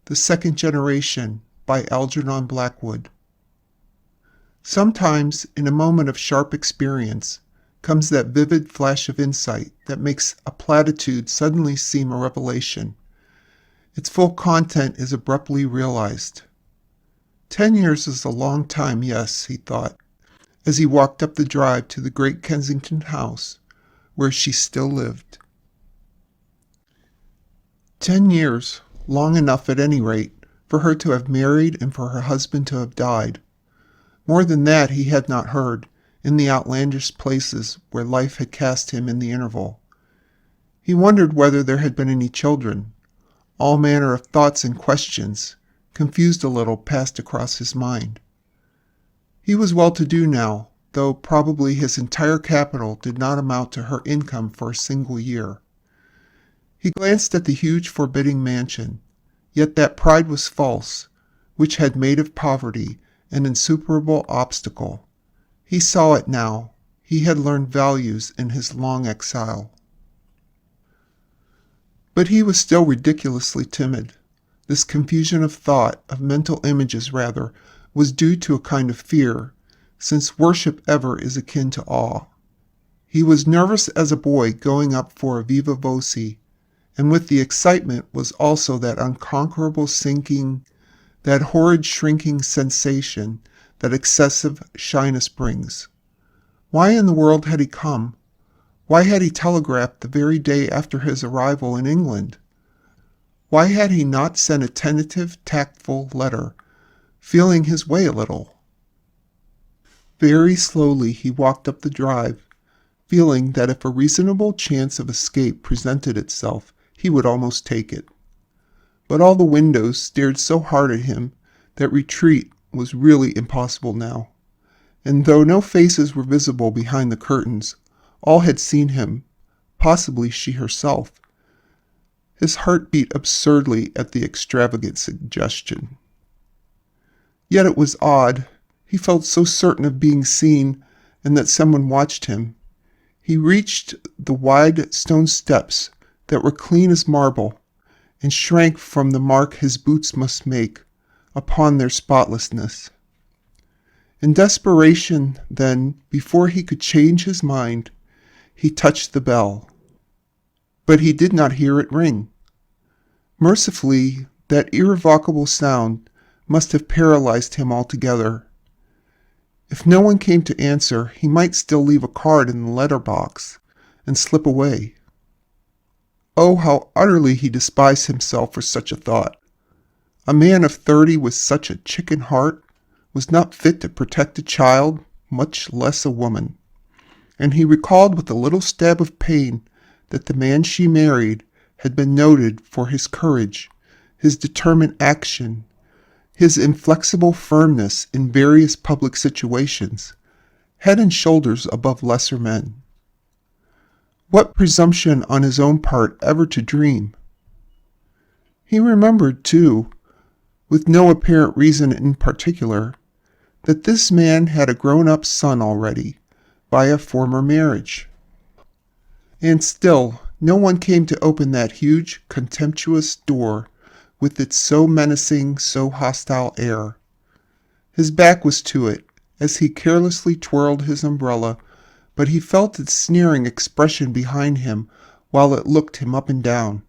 The Second Generation by Algernon Blackwood. Sometimes, in a moment of sharp experience, comes that vivid flash of insight that makes a platitude suddenly seem a revelation. Its full content is abruptly realized. 10 years is a long time, yes, he thought, as he walked up the drive to the great Kensington house, where she still lived. 10 years, long enough at any rate, for her to have married and for her husband to have died. More than that he had not heard, in the outlandish places where life had cast him in the interval. He wondered whether there had been any children. All manner of thoughts and questions, confused a little, passed across his mind. He was well-to-do now, though probably his entire capital did not amount to her income for a single year. He glanced at the huge, forbidding mansion, yet that pride was false, which had made of poverty an insuperable obstacle. He saw it now. He had learned values in his long exile. But he was still ridiculously timid. This confusion of thought, of mental images rather, was due to a kind of fear, since worship ever is akin to awe. He was nervous as a boy going up for a viva voce, and with the excitement was also that unconquerable sinking, that horrid shrinking sensation that excessive shyness brings. Why in the world had he come? Why had he telegraphed the very day after his arrival in England? Why had he not sent a tentative, tactful letter, feeling his way a little? Very slowly he walked up the drive, feeling that if a reasonable chance of escape presented itself, he would almost take it. But all the windows stared so hard at him that retreat was really impossible now. And though no faces were visible behind the curtains, all had seen him, possibly she herself. His heart beat absurdly at the extravagant suggestion. Yet it was odd. He felt so certain of being seen and that someone watched him. He reached the wide stone steps that were clean as marble, and shrank from the mark his boots must make upon their spotlessness. In desperation, then, before he could change his mind, he touched the bell. But he did not hear it ring. Mercifully, that irrevocable sound must have paralyzed him altogether. If no one came to answer, he might still leave a card in the letter box and slip away. Oh, how utterly he despised himself for such a thought. A man of 30 with such a chicken heart was not fit to protect a child, much less a woman. And he recalled with a little stab of pain that the man she married had been noted for his courage, his determined action, his inflexible firmness in various public situations, head and shoulders above lesser men. What presumption on his own part ever to dream! He remembered, too, with no apparent reason in particular, that this man had a grown-up son already, by a former marriage. And still, no one came to open that huge, contemptuous door with its so menacing, so hostile air. His back was to it, as he carelessly twirled his umbrella, but he felt its sneering expression behind him while it looked him up and down.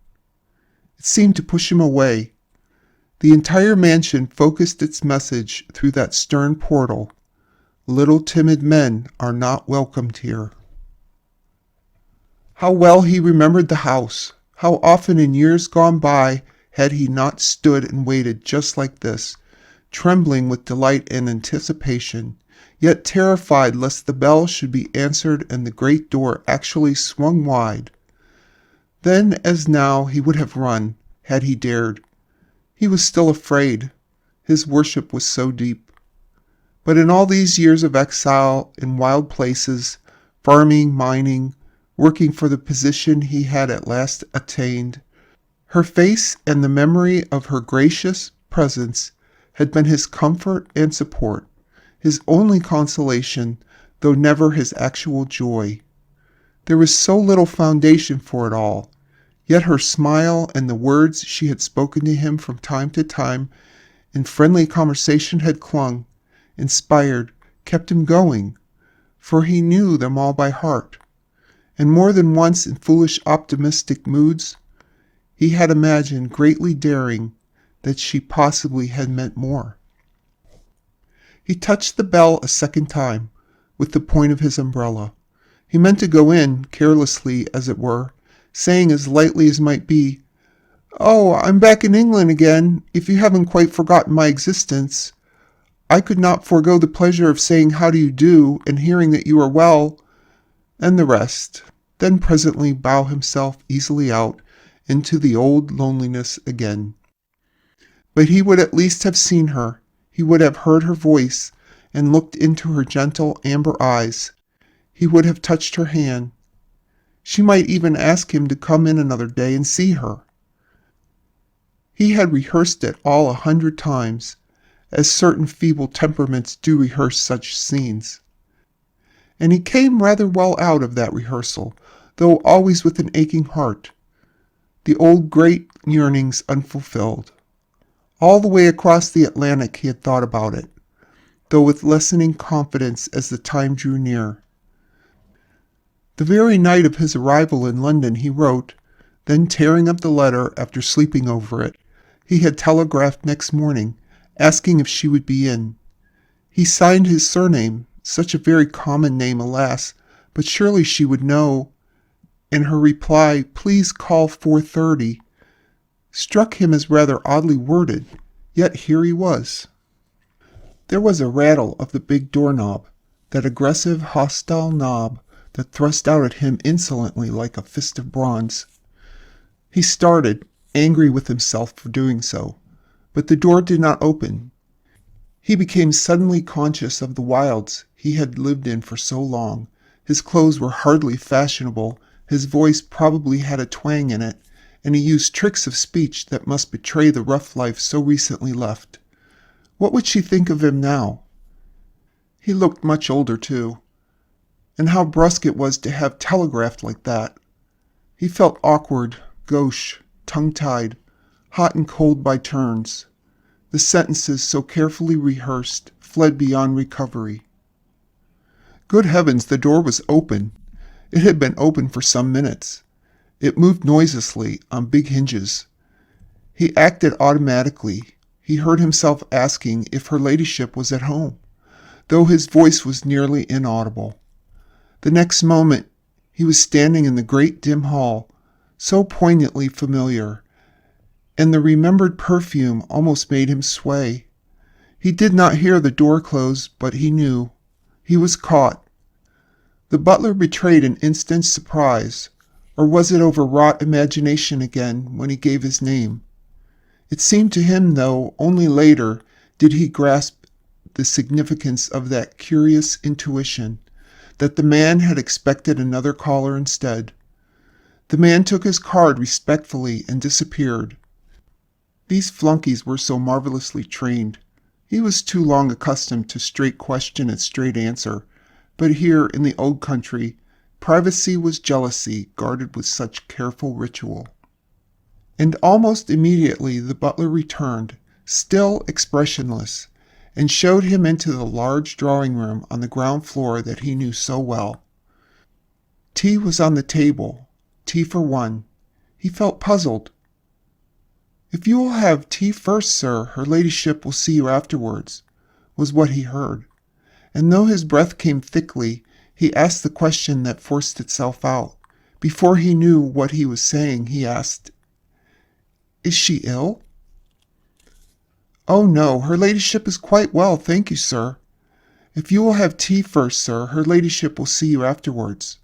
It seemed to push him away. The entire mansion focused its message through that stern portal. Little timid men are not welcomed here. How well he remembered the house! How often in years gone by had he not stood and waited just like this, trembling with delight and anticipation, yet terrified lest the bell should be answered and the great door actually swung wide. Then, as now, he would have run, had he dared. He was still afraid. His worship was so deep. But in all these years of exile, in wild places, farming, mining, working for the position he had at last attained, her face and the memory of her gracious presence had been his comfort and support, his only consolation, though never his actual joy. There was so little foundation for it all, Yet her smile and the words she had spoken to him from time to time in friendly conversation had clung, inspired, kept him going, for he knew them all by heart. And more than once in foolish optimistic moods, he had imagined, greatly daring, that she possibly had meant more. He touched the bell a second time, with the point of his umbrella. He meant to go in, carelessly as it were, saying as lightly as might be, "Oh, I'm back in England again, if you haven't quite forgotten my existence. I could not forego the pleasure of saying how do you do, and hearing that you are well," and the rest, then presently bow himself easily out into the old loneliness again. But he would at least have seen her. He would have heard her voice and looked into her gentle amber eyes. He would have touched her hand. She might even ask him to come in another day and see her. He had rehearsed it all 100 times, as certain feeble temperaments do rehearse such scenes. And he came rather well out of that rehearsal, though always with an aching heart, the old great yearnings unfulfilled. All the way across the Atlantic he had thought about it, though with lessening confidence as the time drew near. The very night of his arrival in London he wrote, then tearing up the letter after sleeping over it, he had telegraphed next morning, asking if she would be in. He signed his surname, such a very common name, alas, but surely she would know, and her reply, "Please call 4:30, struck him as rather oddly worded, yet here he was. There was a rattle of the big doorknob, that aggressive, hostile knob that thrust out at him insolently like a fist of bronze. He started, angry with himself for doing so, but the door did not open. He became suddenly conscious of the wilds he had lived in for so long. His clothes were hardly fashionable, his voice probably had a twang in it, and he used tricks of speech that must betray the rough life so recently left. What would she think of him now? He looked much older, too. And how brusque it was to have telegraphed like that. He felt awkward, gauche, tongue-tied, hot and cold by turns. The sentences, so carefully rehearsed, fled beyond recovery. Good heavens, the door was open. It had been open for some minutes. It moved noiselessly, on big hinges. He acted automatically. He heard himself asking if her ladyship was at home, though his voice was nearly inaudible. The next moment he was standing in the great dim hall, so poignantly familiar, and the remembered perfume almost made him sway. He did not hear the door close, but he knew. He was caught. The butler betrayed an instant's surprise, or was it overwrought imagination again when he gave his name? It seemed to him, though, only later did he grasp the significance of that curious intuition, that the man had expected another caller instead. The man took his card respectfully and disappeared. These flunkies were so marvelously trained. He was too long accustomed to straight question and straight answer, but here in the old country, privacy was jealousy guarded with such careful ritual. And almost immediately the butler returned, still expressionless, and showed him into the large drawing room on the ground floor that he knew so well. Tea was on the table, tea for one. He felt puzzled. "If you will have tea first, sir, her ladyship will see you afterwards," was what he heard. And though his breath came thickly, he asked the question that forced itself out. Before he knew what he was saying, he asked, "Is she ill?" "Oh, no, her ladyship is quite well, thank you, sir. If you will have tea first, sir, her ladyship will see you afterwards."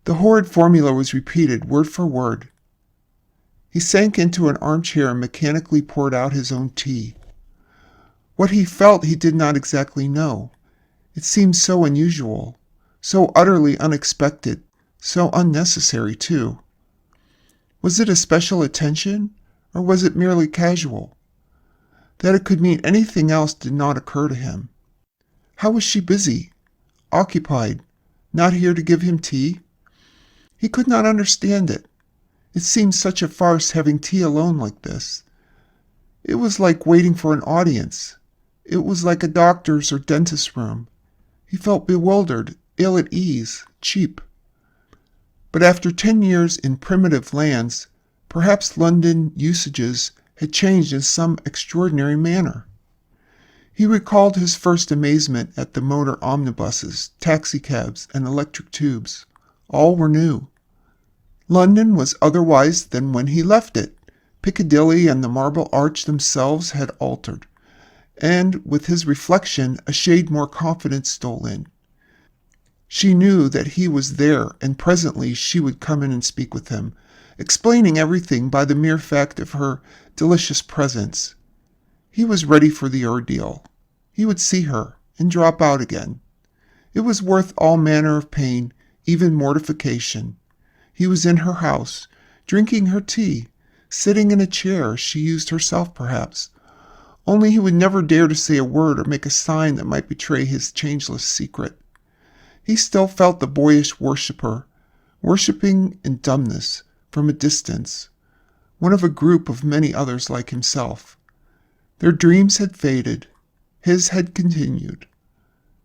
The horrid formula was repeated, word for word. He sank into an armchair and mechanically poured out his own tea. What he felt he did not exactly know. It seemed so unusual, so utterly unexpected, so unnecessary, too. Was it a special attention, or was it merely casual? That it could mean anything else did not occur to him. How was she busy? Occupied? Not here to give him tea? He could not understand it. It seemed such a farce having tea alone like this. It was like waiting for an audience. It was like a doctor's or dentist's room. He felt bewildered, ill at ease, cheap. But after 10 years in primitive lands, perhaps London usages had changed in some extraordinary manner. He recalled his first amazement at the motor omnibuses, taxicabs, and electric tubes. All were new. London was otherwise than when he left it. Piccadilly and the Marble Arch themselves had altered, and with his reflection a shade more confidence stole in. She knew that he was there, and presently she would come in and speak with him, explaining everything by the mere fact of her delicious presence. He was ready for the ordeal. He would see her, and drop out again. It was worth all manner of pain, even mortification. He was in her house, drinking her tea, sitting in a chair she used herself perhaps, only he would never dare to say a word or make a sign that might betray his changeless secret. He still felt the boyish worshipper, worshipping in dumbness, from a distance, one of a group of many others like himself. Their dreams had faded, his had continued.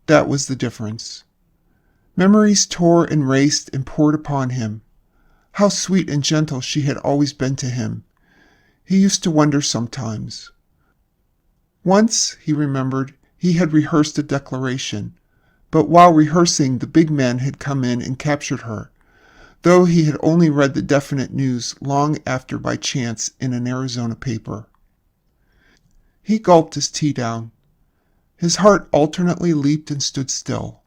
That was the difference. Memories tore and raced and poured upon him. How sweet and gentle she had always been to him. He used to wonder sometimes. Once, he remembered, he had rehearsed a declaration, but while rehearsing the big man had come in and captured her, though he had only read the definite news long after by chance in an Arizona paper. He gulped his tea down. His heart alternately leaped and stood still.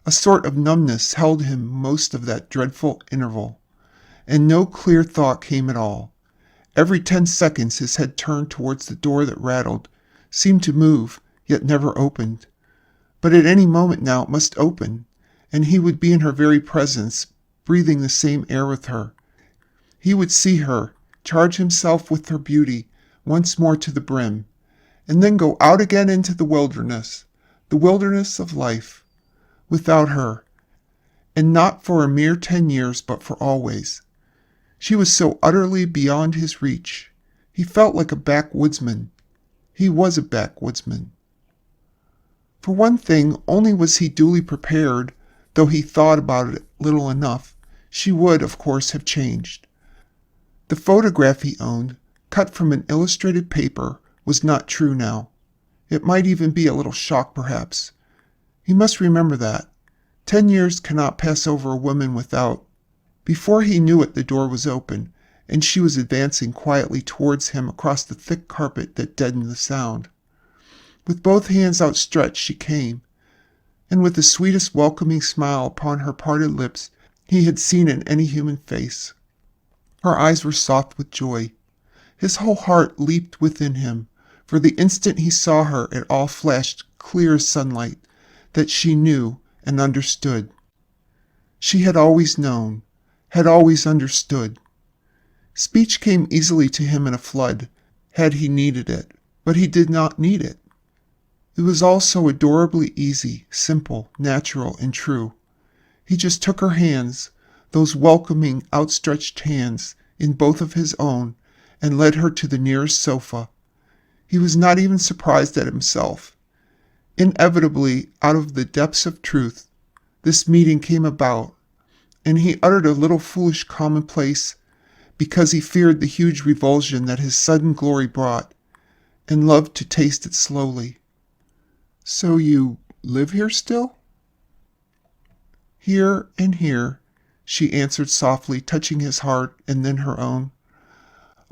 A sort of numbness held him most of that dreadful interval, and no clear thought came at all. Every 10 seconds his head turned towards the door that rattled, seemed to move, yet never opened. But at any moment now it must open, and he would be in her very presence, breathing the same air with her. He would see her, charge himself with her beauty once more to the brim, and then go out again into the wilderness of life, without her, and not for a mere 10 years, but for always. She was so utterly beyond his reach. He felt like a backwoodsman. He was a backwoodsman. For one thing, only was he duly prepared, though he thought about it little enough, she would, of course, have changed. The photograph he owned, cut from an illustrated paper, was not true now. It might even be a little shock, perhaps. He must remember that. 10 years cannot pass over a woman without. Before he knew it, the door was open, and she was advancing quietly towards him across the thick carpet that deadened the sound. With both hands outstretched she came, and with the sweetest welcoming smile upon her parted lips he had seen in any human face. Her eyes were soft with joy. His whole heart leaped within him. For the instant he saw her, it all flashed clear as sunlight, that she knew and understood. She had always known, had always understood. Speech came easily to him in a flood, had he needed it, but he did not need it. It was all so adorably easy, simple, natural, and true. He just took her hands, those welcoming, outstretched hands, in both of his own, and led her to the nearest sofa. He was not even surprised at himself. Inevitably, out of the depths of truth, this meeting came about, and he uttered a little foolish commonplace because he feared the huge revulsion that his sudden glory brought, and loved to taste it slowly. "So you live here still?" "Here and here," she answered softly, touching his heart and then her own.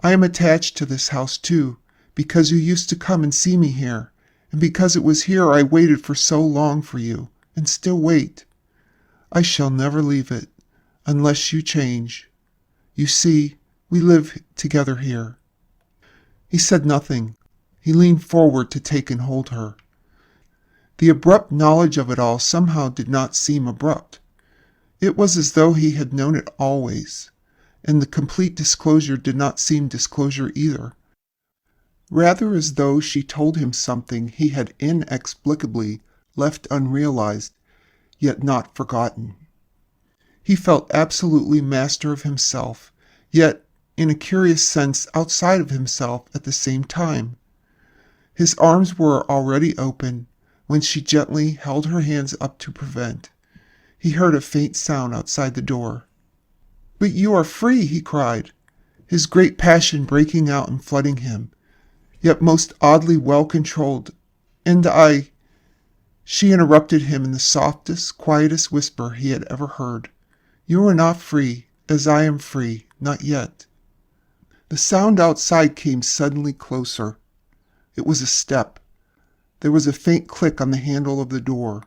"I am attached to this house, too, because you used to come and see me here, and because it was here I waited for so long for you, and still wait. I shall never leave it, unless you change. You see, we live together here." He said nothing. He leaned forward to take and hold her. The abrupt knowledge of it all somehow did not seem abrupt. It was as though he had known it always, and the complete disclosure did not seem disclosure either. Rather as though she told him something he had inexplicably left unrealized, yet not forgotten. He felt absolutely master of himself, yet in a curious sense outside of himself at the same time. His arms were already open when she gently held her hands up to prevent. He heard a faint sound outside the door. "But you are free!" he cried, his great passion breaking out and flooding him, yet most oddly well controlled. "And I—" She interrupted him in the softest, quietest whisper he had ever heard. "You are not free, as I am free, not yet." The sound outside came suddenly closer. It was a step. There was a faint click on the handle of the door.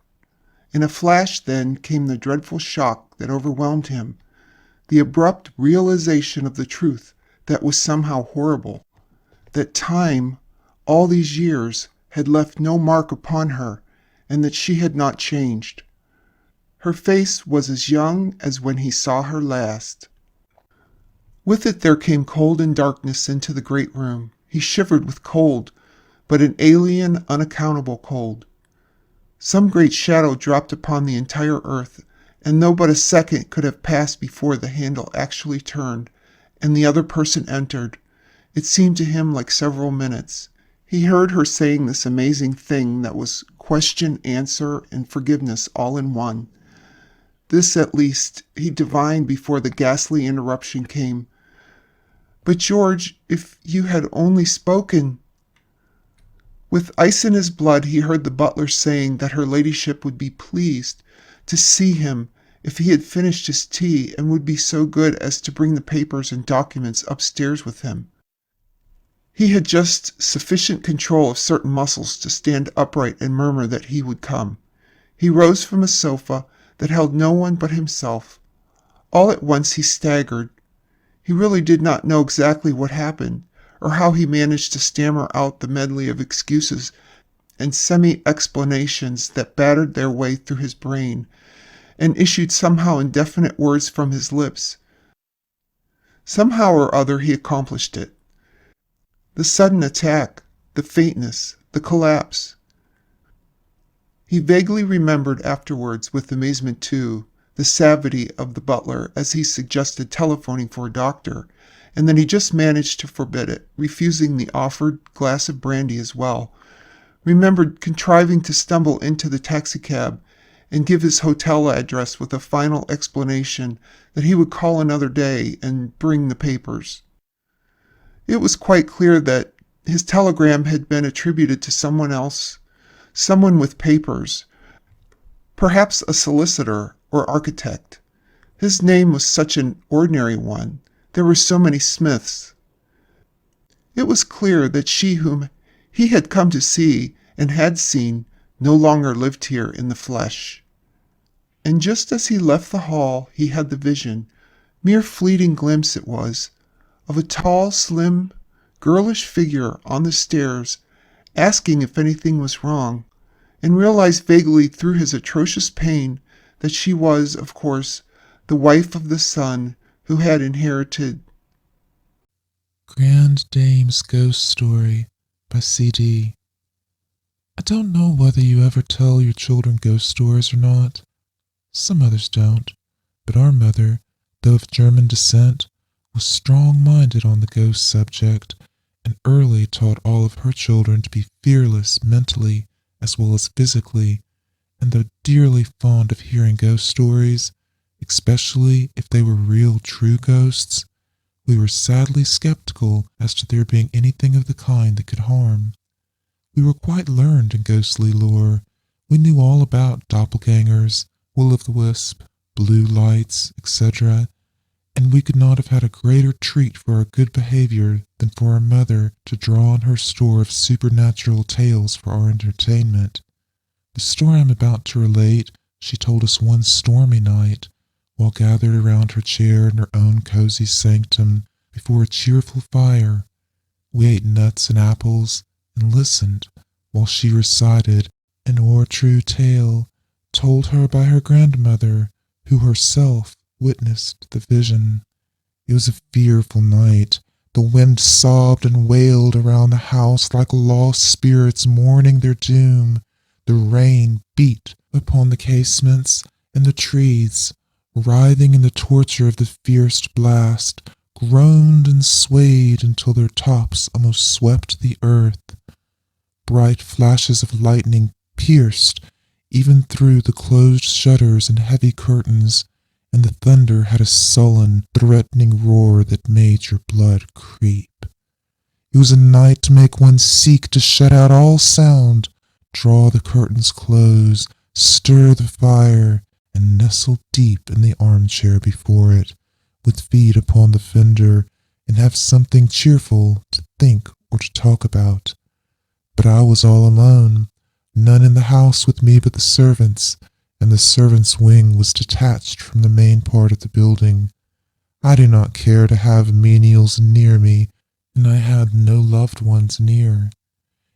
In a flash then came the dreadful shock that overwhelmed him, the abrupt realization of the truth that was somehow horrible, that time, all these years, had left no mark upon her, and that she had not changed. Her face was as young as when he saw her last. With it there came cold and darkness into the great room. He shivered with cold, but an alien, unaccountable cold. Some great shadow dropped upon the entire earth, and though but a second could have passed before the handle actually turned, and the other person entered, it seemed to him like several minutes. He heard her saying this amazing thing that was question, answer, and forgiveness all in one. This, at least, he divined before the ghastly interruption came. "But George, if you had only spoken—" With ice in his blood he heard the butler saying that her ladyship would be pleased to see him if he had finished his tea, and would be so good as to bring the papers and documents upstairs with him. He had just sufficient control of certain muscles to stand upright and murmur that he would come. He rose from a sofa that held no one but himself. All at once he staggered. He really did not know exactly what happened, or how he managed to stammer out the medley of excuses and semi-explanations that battered their way through his brain, and issued somehow indefinite words from his lips. Somehow or other he accomplished it. The sudden attack, the faintness, the collapse. He vaguely remembered afterwards, with amazement too, the savity of the butler as he suggested telephoning for a doctor, and then he just managed to forbid it, refusing the offered glass of brandy as well. Remembered contriving to stumble into the taxicab and give his hotel address with a final explanation that he would call another day and bring the papers. It was quite clear that his telegram had been attributed to someone else, someone with papers, perhaps a solicitor or architect. His name was such an ordinary one. There were so many Smiths. It was clear that she whom he had come to see and had seen no longer lived here in the flesh. And just as he left the hall, he had the vision, mere fleeting glimpse it was, of a tall, slim, girlish figure on the stairs, asking if anything was wrong, and realized vaguely through his atrocious pain that she was, of course, the wife of the son who had inherited Grand Dame's Ghost Story by C.D. I don't know whether you ever tell your children ghost stories or not. Some mothers don't, but our mother, though of German descent, was strong-minded on the ghost subject, and early taught all of her children to be fearless mentally as well as physically, and though dearly fond of hearing ghost stories, especially if they were real true ghosts, we were sadly skeptical as to there being anything of the kind that could harm. We were quite learned in ghostly lore. We knew all about doppelgangers, will-o'-the-wisp, blue lights, etc., and we could not have had a greater treat for our good behavior than for our mother to draw on her store of supernatural tales for our entertainment. The story I am about to relate she told us one stormy night, while gathered around her chair in her own cozy sanctum before a cheerful fire. We ate nuts and apples and listened while she recited an o'er-true tale told her by her grandmother, who herself witnessed the vision. It was a fearful night. The wind sobbed and wailed around the house like lost spirits mourning their doom. The rain beat upon the casements and the trees, writhing in the torture of the fierce blast, groaned and swayed until their tops almost swept the earth. Bright flashes of lightning pierced even through the closed shutters and heavy curtains, and the thunder had a sullen, threatening roar that made your blood creep. It was a night to make one seek to shut out all sound, draw the curtains close, stir the fire, and nestle deep in the armchair before it, with feet upon the fender, and have something cheerful to think or to talk about. But I was all alone, none in the house with me but the servants, and the servants' wing was detached from the main part of the building. I do not care to have menials near me, and I had no loved ones near.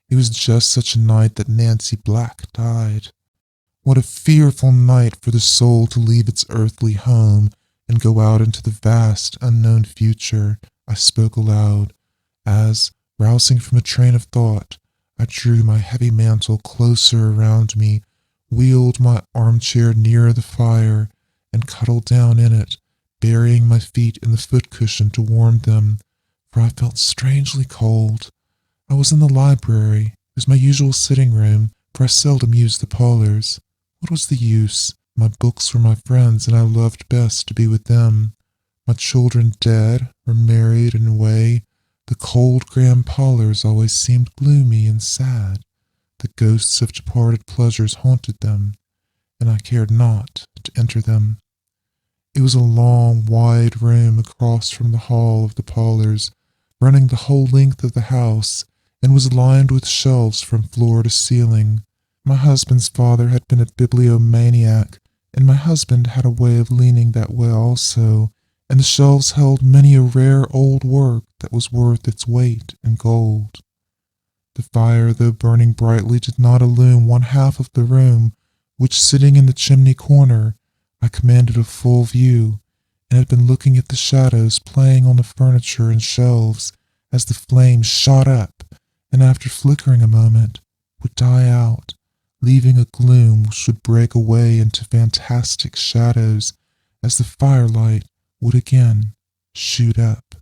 It was just such a night that Nancy Black died. What a fearful night for the soul to leave its earthly home and go out into the vast, unknown future. I spoke aloud, as, rousing from a train of thought, I drew my heavy mantle closer around me, wheeled my armchair nearer the fire, and cuddled down in it, burying my feet in the foot-cushion to warm them, for I felt strangely cold. I was in the library. It was my usual sitting room, for I seldom used the parlors. What was the use? My books were my friends, and I loved best to be with them. My children dead, or married and away, the cold grand parlors always seemed gloomy and sad. The ghosts of departed pleasures haunted them, and I cared not to enter them. It was a long, wide room across from the hall of the parlors, running the whole length of the house, and was lined with shelves from floor to ceiling. My husband's father had been a bibliomaniac, and my husband had a way of leaning that way also, and the shelves held many a rare old work that was worth its weight in gold. The fire, though burning brightly, did not illume one half of the room, which, sitting in the chimney corner, I commanded a full view, and had been looking at the shadows playing on the furniture and shelves as the flames shot up, and after flickering a moment, would die out, leaving a gloom which would break away into fantastic shadows as the firelight would again shoot up.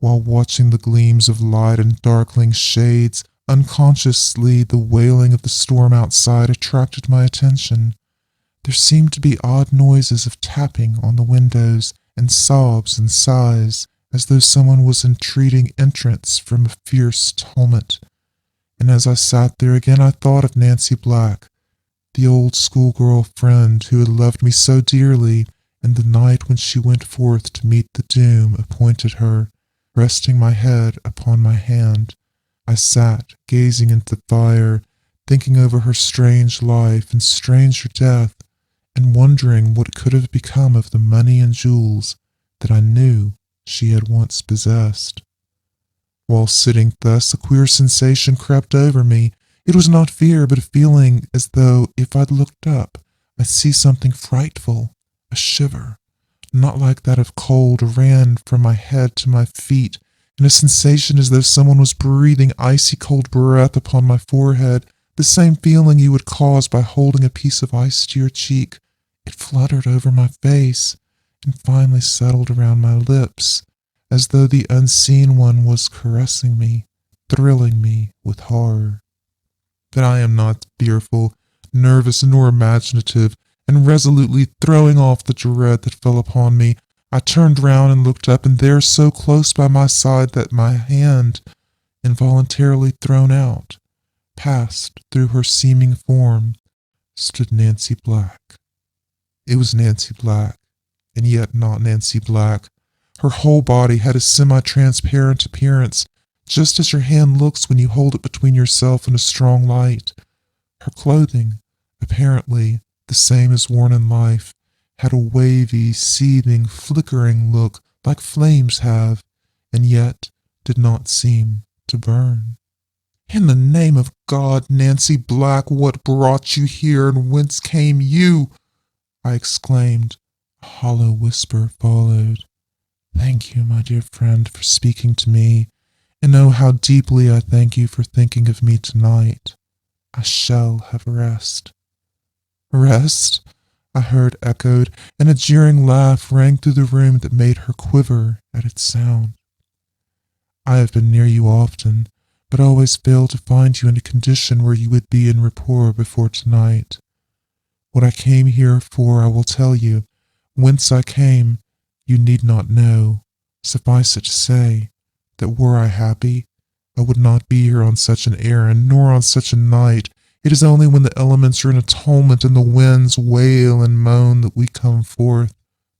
While watching the gleams of light and darkling shades, unconsciously the wailing of the storm outside attracted my attention. There seemed to be odd noises of tapping on the windows, and sobs and sighs, as though someone was entreating entrance from a fierce tumult. And as I sat there again, I thought of Nancy Black, the old schoolgirl friend who had loved me so dearly, and the night when she went forth to meet the doom appointed her. Resting my head upon my hand, I sat gazing into the fire, thinking over her strange life and stranger death, and wondering what could have become of the money and jewels that I knew she had once possessed. While sitting thus, a queer sensation crept over me. It was not fear, but a feeling as though, if I looked up, I'd see something frightful. A shiver, not like that of cold, ran from my head to my feet, and a sensation as though someone was breathing icy cold breath upon my forehead, the same feeling you would cause by holding a piece of ice to your cheek. It fluttered over my face, and finally settled around my lips, as though the unseen one was caressing me, thrilling me with horror. But I am not fearful, nervous, nor imaginative, and resolutely throwing off the dread that fell upon me, I turned round and looked up, and there, so close by my side that my hand, involuntarily thrown out, passed through her seeming form, stood Nancy Black. It was Nancy Black, and yet not Nancy Black. Her whole body had a semi-transparent appearance, just as your hand looks when you hold it between yourself and a strong light. Her clothing, apparently the same as worn in life, had a wavy, seething, flickering look like flames have, and yet did not seem to burn. "In the name of God, Nancy Black, what brought you here, and whence came you?" I exclaimed. A hollow whisper followed. "Thank you, my dear friend, for speaking to me, and oh, how deeply I thank you for thinking of me tonight. I shall have rest." "Rest? I heard echoed, and a jeering laugh rang through the room that made her quiver at its sound. I have been near you often, but always failed to find you in a condition where you would be in rapport before tonight. What I came here for I will tell you. Whence I came, you need not know. Suffice it to say, that were I happy, I would not be here on such an errand, nor on such a night. It is only when the elements are in a tumult and the winds wail and moan that we come forth.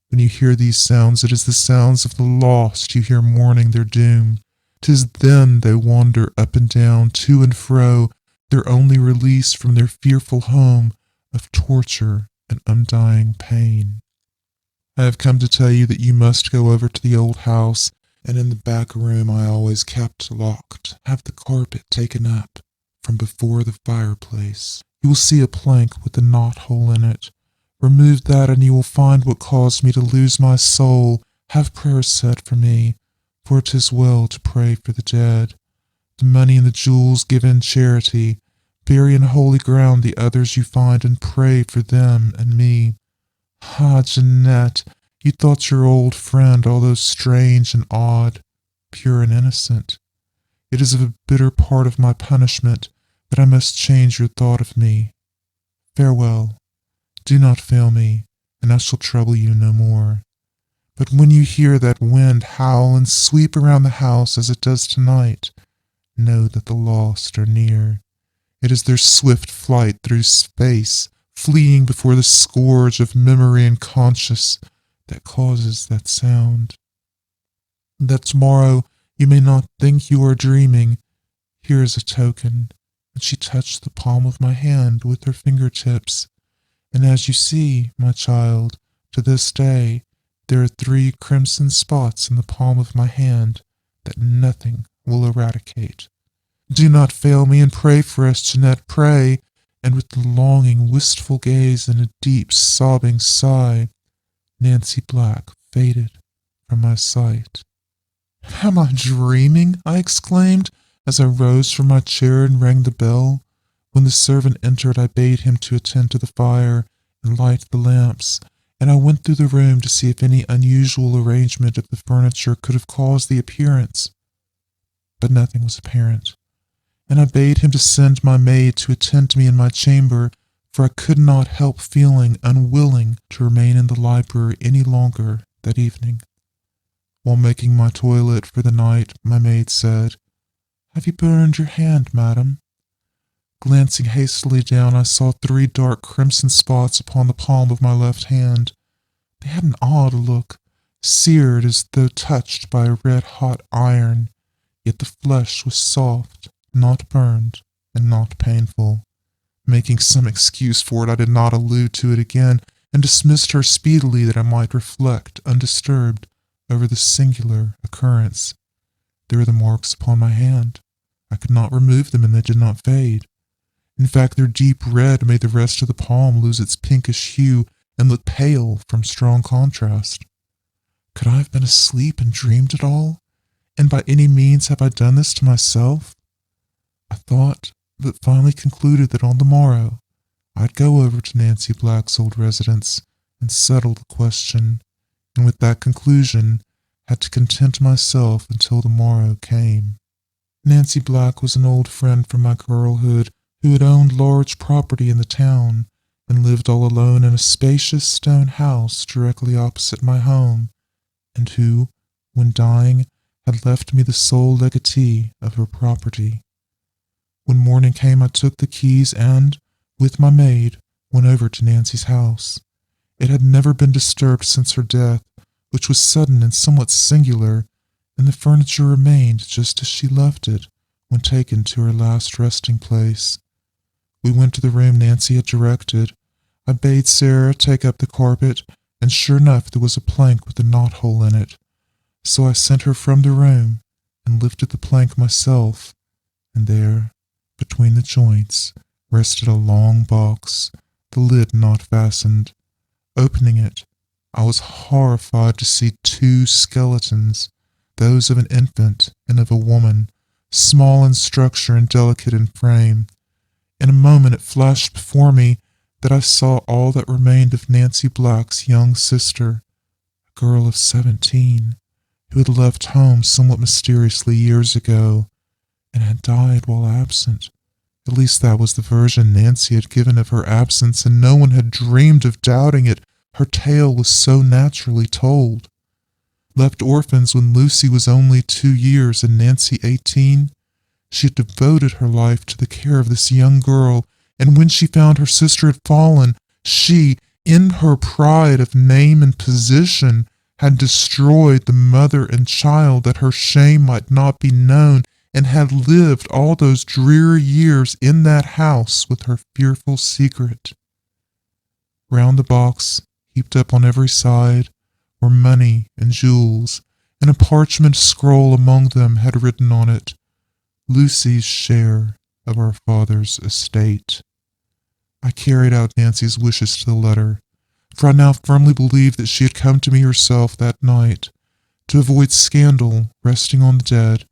When you hear these sounds, it is the sounds of the lost you hear mourning their doom. 'Tis then they wander up and down, to and fro, their only release from their fearful home of torture and undying pain. I have come to tell you that you must go over to the old house, and in the back room I always kept locked, have the carpet taken up from before the fireplace. You will see a plank with a knot-hole in it. Remove that and you will find what caused me to lose my soul. Have prayers said for me, for it is well to pray for the dead. The money and the jewels give in charity. Bury in holy ground the others you find and pray for them and me. Ah, Jeanette, you thought your old friend, although strange and odd, pure and innocent. It is a bitter part of my punishment that I must change your thought of me. Farewell. Do not fail me, and I shall trouble you no more. But when you hear that wind howl and sweep around the house as it does tonight, know that the lost are near. It is their swift flight through space, fleeing before the scourge of memory and conscience that causes that sound. That tomorrow you may not think you are dreaming, here is a token. And she touched the palm of my hand with her fingertips. And as you see, my child, to this day, there are 3 crimson spots in the palm of my hand that nothing will eradicate. Do not fail me and pray for us, Jeanette, pray. And with the longing, wistful gaze and a deep, sobbing sigh, Nancy Black faded from my sight. Am I dreaming? I exclaimed, as I rose from my chair and rang the bell. When the servant entered, I bade him to attend to the fire and light the lamps, and I went through the room to see if any unusual arrangement of the furniture could have caused the appearance. But nothing was apparent, and I bade him to send my maid to attend to me in my chamber, for I could not help feeling unwilling to remain in the library any longer that evening. While making my toilet for the night, my maid said, "Have you burned your hand, madam?" Glancing hastily down, I saw 3 dark crimson spots upon the palm of my left hand. They had an odd look, seared as though touched by a red-hot iron, yet the flesh was soft, not burned, and not painful. Making some excuse for it, I did not allude to it again, and dismissed her speedily that I might reflect, undisturbed, over the singular occurrence. There were the marks upon my hand. I could not remove them, and they did not fade. In fact, their deep red made the rest of the palm lose its pinkish hue and look pale from strong contrast. Could I have been asleep and dreamed it all? And by any means have I done this to myself? I thought, but finally concluded that on the morrow I'd go over to Nancy Black's old residence and settle the question, and with that conclusion had to content myself until the morrow came. Nancy Black was an old friend from my girlhood who had owned large property in the town and lived all alone in a spacious stone house directly opposite my home, and who, when dying, had left me the sole legatee of her property. When morning came, I took the keys and, with my maid, went over to Nancy's house. It had never been disturbed since her death, which was sudden and somewhat singular, and the furniture remained just as she left it when taken to her last resting place. We went to the room Nancy had directed. I bade Sarah take up the carpet, and sure enough there was a plank with a knot-hole in it. So I sent her from the room and lifted the plank myself, and there, between the joints, rested a long box, the lid not fastened. Opening it, I was horrified to see 2 skeletons, those of an infant and of a woman, small in structure and delicate in frame. In a moment it flashed before me that I saw all that remained of Nancy Black's young sister, a girl of 17, who had left home somewhat mysteriously years ago and had died while absent. At least that was the version Nancy had given of her absence, and no one had dreamed of doubting it. Her tale was so naturally told. Left orphans when Lucy was only 2 years and Nancy 18, she had devoted her life to the care of this young girl, and when she found her sister had fallen, she, in her pride of name and position, had destroyed the mother and child that her shame might not be known, and had lived all those dreary years in that house with her fearful secret. Round the box, heaped up on every side, were money and jewels, and a parchment scroll among them had written on it, "Lucy's share of our father's estate." I carried out Nancy's wishes to the letter, for I now firmly believed that she had come to me herself that night. To avoid scandal resting on the dead,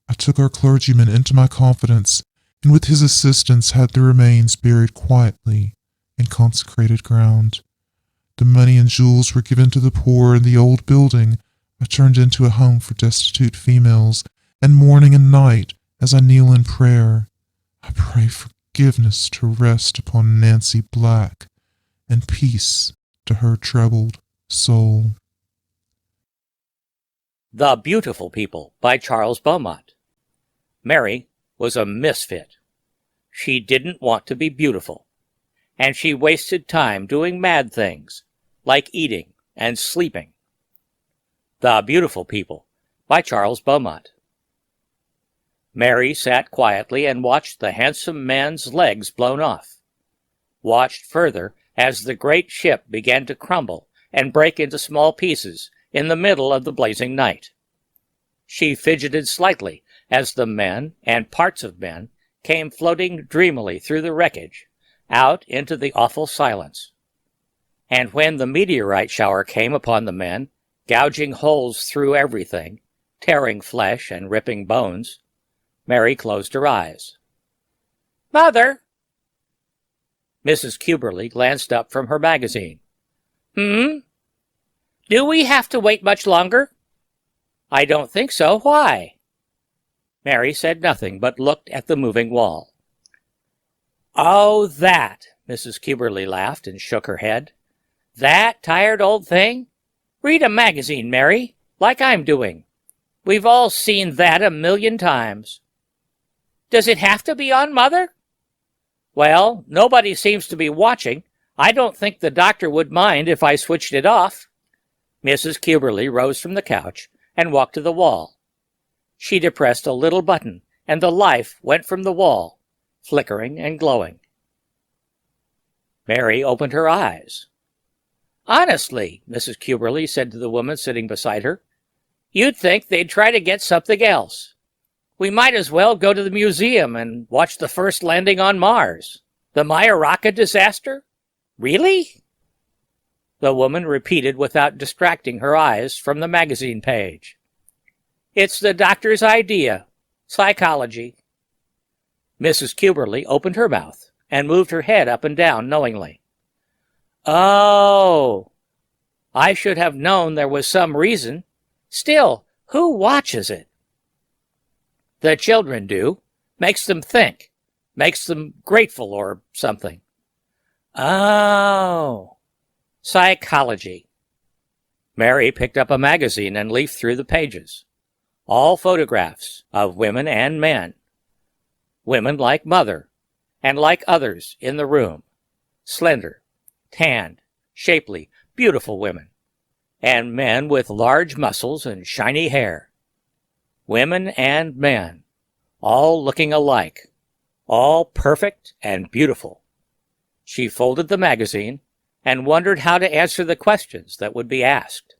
I took our clergyman into my confidence, and with his assistance had the remains buried quietly in consecrated ground. The money and jewels were given to the poor, and the old building I turned into a home for destitute females, and morning and night, as I kneel in prayer, I pray forgiveness to rest upon Nancy Black, and peace to her troubled soul. The Beautiful People by Charles Beaumont. Mary was a misfit. She didn't want to be beautiful, and she wasted time doing mad things, like eating and sleeping. The Beautiful People by Charles Beaumont. Mary sat quietly and watched the handsome man's legs blown off, watched further as the great ship began to crumble and break into small pieces in the middle of the blazing night. She fidgeted slightly as the men and parts of men came floating dreamily through the wreckage, out into the awful silence. And when the meteorite shower came upon the men, gouging holes through everything, tearing flesh and ripping bones, Mary closed her eyes. "Mother!" Mrs. Cuberly glanced up from her magazine. "Hmm? Do we have to wait much longer?" "I don't think so. Why?" Mary said nothing, but looked at the moving wall. "Oh, that!" Mrs. Cuberly laughed and shook her head. "That tired old thing? Read a magazine, Mary, like I'm doing. We've all seen that 1,000,000 times. Does it have to be on, Mother?" "Well, nobody seems to be watching. I don't think the doctor would mind if I switched it off." Mrs. Cuberly rose from the couch and walked to the wall. She depressed a little button, and the life went from the wall, flickering and glowing. Mary opened her eyes. "Honestly," Mrs. Cuberly said to the woman sitting beside her, "you'd think they'd try to get something else. We might as well go to the museum and watch the first landing on Mars. The Majorca disaster? Really?" The woman repeated without distracting her eyes from the magazine page. "It's the doctor's idea. Psychology." Mrs. Cuberly opened her mouth and moved her head up and down knowingly. "Oh, I should have known there was some reason. Still, who watches it?" "The children do. Makes them think. Makes them grateful or something." "Oh, psychology." Mary picked up a magazine and leafed through the pages. All photographs of women and men. Women like Mother, and like others in the room. Slender, tanned, shapely, beautiful women. And men with large muscles and shiny hair. Women and men, all looking alike, all perfect and beautiful. She folded the magazine and wondered how to answer the questions that would be asked.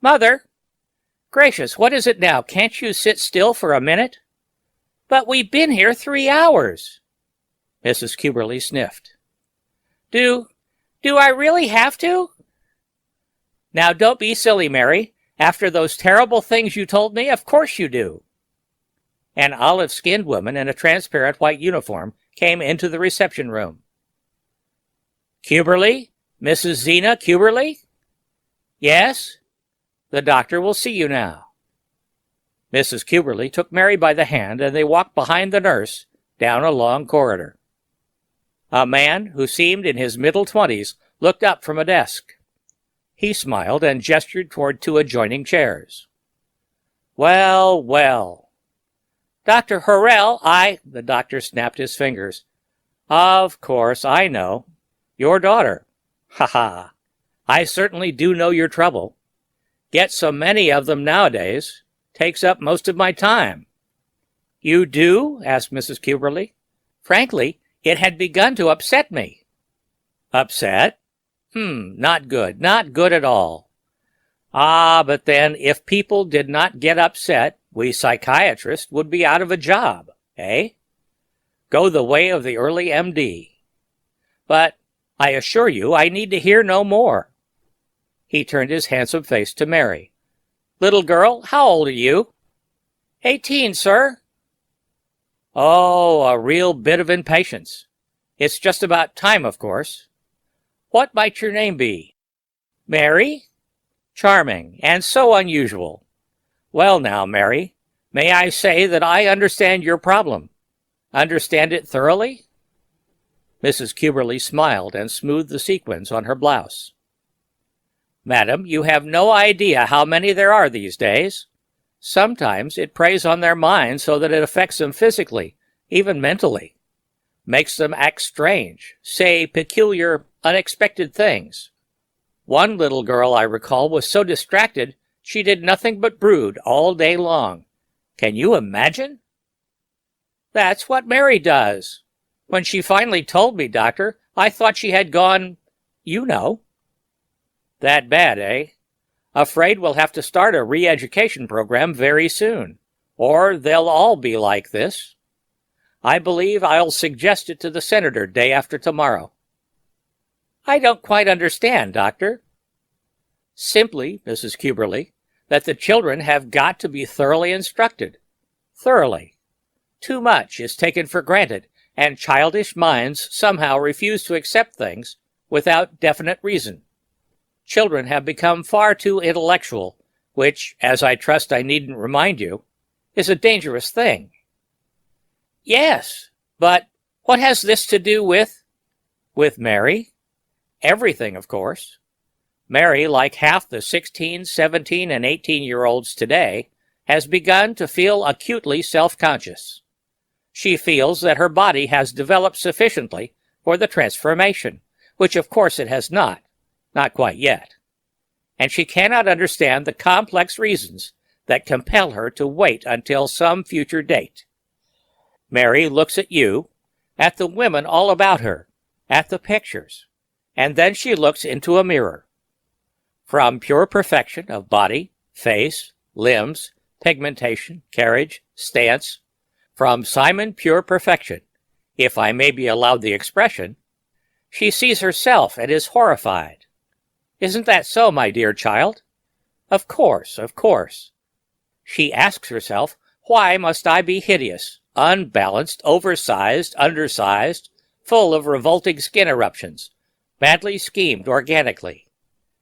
"Mother! Gracious, what is it now? Can't you sit still for a minute?" "But we've been here 3 hours." Mrs. Cuberly sniffed. Do I really have to?" "Now don't be silly, Mary. After those terrible things you told me, of course you do." An olive-skinned woman in a transparent white uniform came into the reception room. Cuberly? Mrs. Zena Cuberly? Yes? The doctor will see you now. Mrs. Cuberly took Mary by the hand, and they walked behind the nurse down a long corridor. A man who seemed in his middle 20s looked up from a desk. He smiled and gestured toward 2 adjoining chairs. Well, well. Dr. Horrell, the doctor snapped his fingers. Of course, I know. Your daughter. Ha ha. I certainly do know your trouble. Get so many of them nowadays. Takes up most of my time. You do? Asked Mrs. Cuberly. Frankly, it had begun to upset me. Upset? Not good. Not good at all. Ah, but then, if people did not get upset, we psychiatrists would be out of a job, eh? Go the way of the early MD. But I assure you I need to hear no more. He turned his handsome face to Mary. Little girl, how old are you? 18, sir. Oh, a real bit of impatience. It's just about time, of course. What might your name be? Mary? Charming, and so unusual. Well now, Mary, may I say that I understand your problem? Understand it thoroughly? Mrs. Cuberly smiled and smoothed the sequins on her blouse. Madam, you have no idea how many there are these days. Sometimes it preys on their minds so that it affects them physically, even mentally. Makes them act strange, say peculiar, unexpected things. One little girl, I recall, was so distracted she did nothing but brood all day long. Can you imagine? That's what Mary does. When she finally told me, Doctor, I thought she had gone, you know. That bad, eh? Afraid we'll have to start a re-education program very soon, or they'll all be like this. I believe I'll suggest it to the senator day after tomorrow. I don't quite understand, Doctor. Simply, Mrs. Cuberly, that the children have got to be thoroughly instructed. Thoroughly. Too much is taken for granted, and childish minds somehow refuse to accept things without definite reason. Children have become far too intellectual, which, as I trust I needn't remind you, is a dangerous thing. Yes, but what has this to do with Mary? Everything, of course. Mary, like half the 16, 17, and 18-year-olds today, has begun to feel acutely self-conscious. She feels that her body has developed sufficiently for the transformation, which of course it has not quite yet. And she cannot understand the complex reasons that compel her to wait until some future date. Mary looks at you, at the women all about her, at the pictures, and then she looks into a mirror. From pure perfection of body, face, limbs, pigmentation, carriage, stance, from Simon pure perfection, if I may be allowed the expression, she sees herself and is horrified. Isn't that so, my dear child? Of course, of course. She asks herself, why must I be hideous, unbalanced, oversized, undersized, full of revolting skin eruptions, badly schemed organically?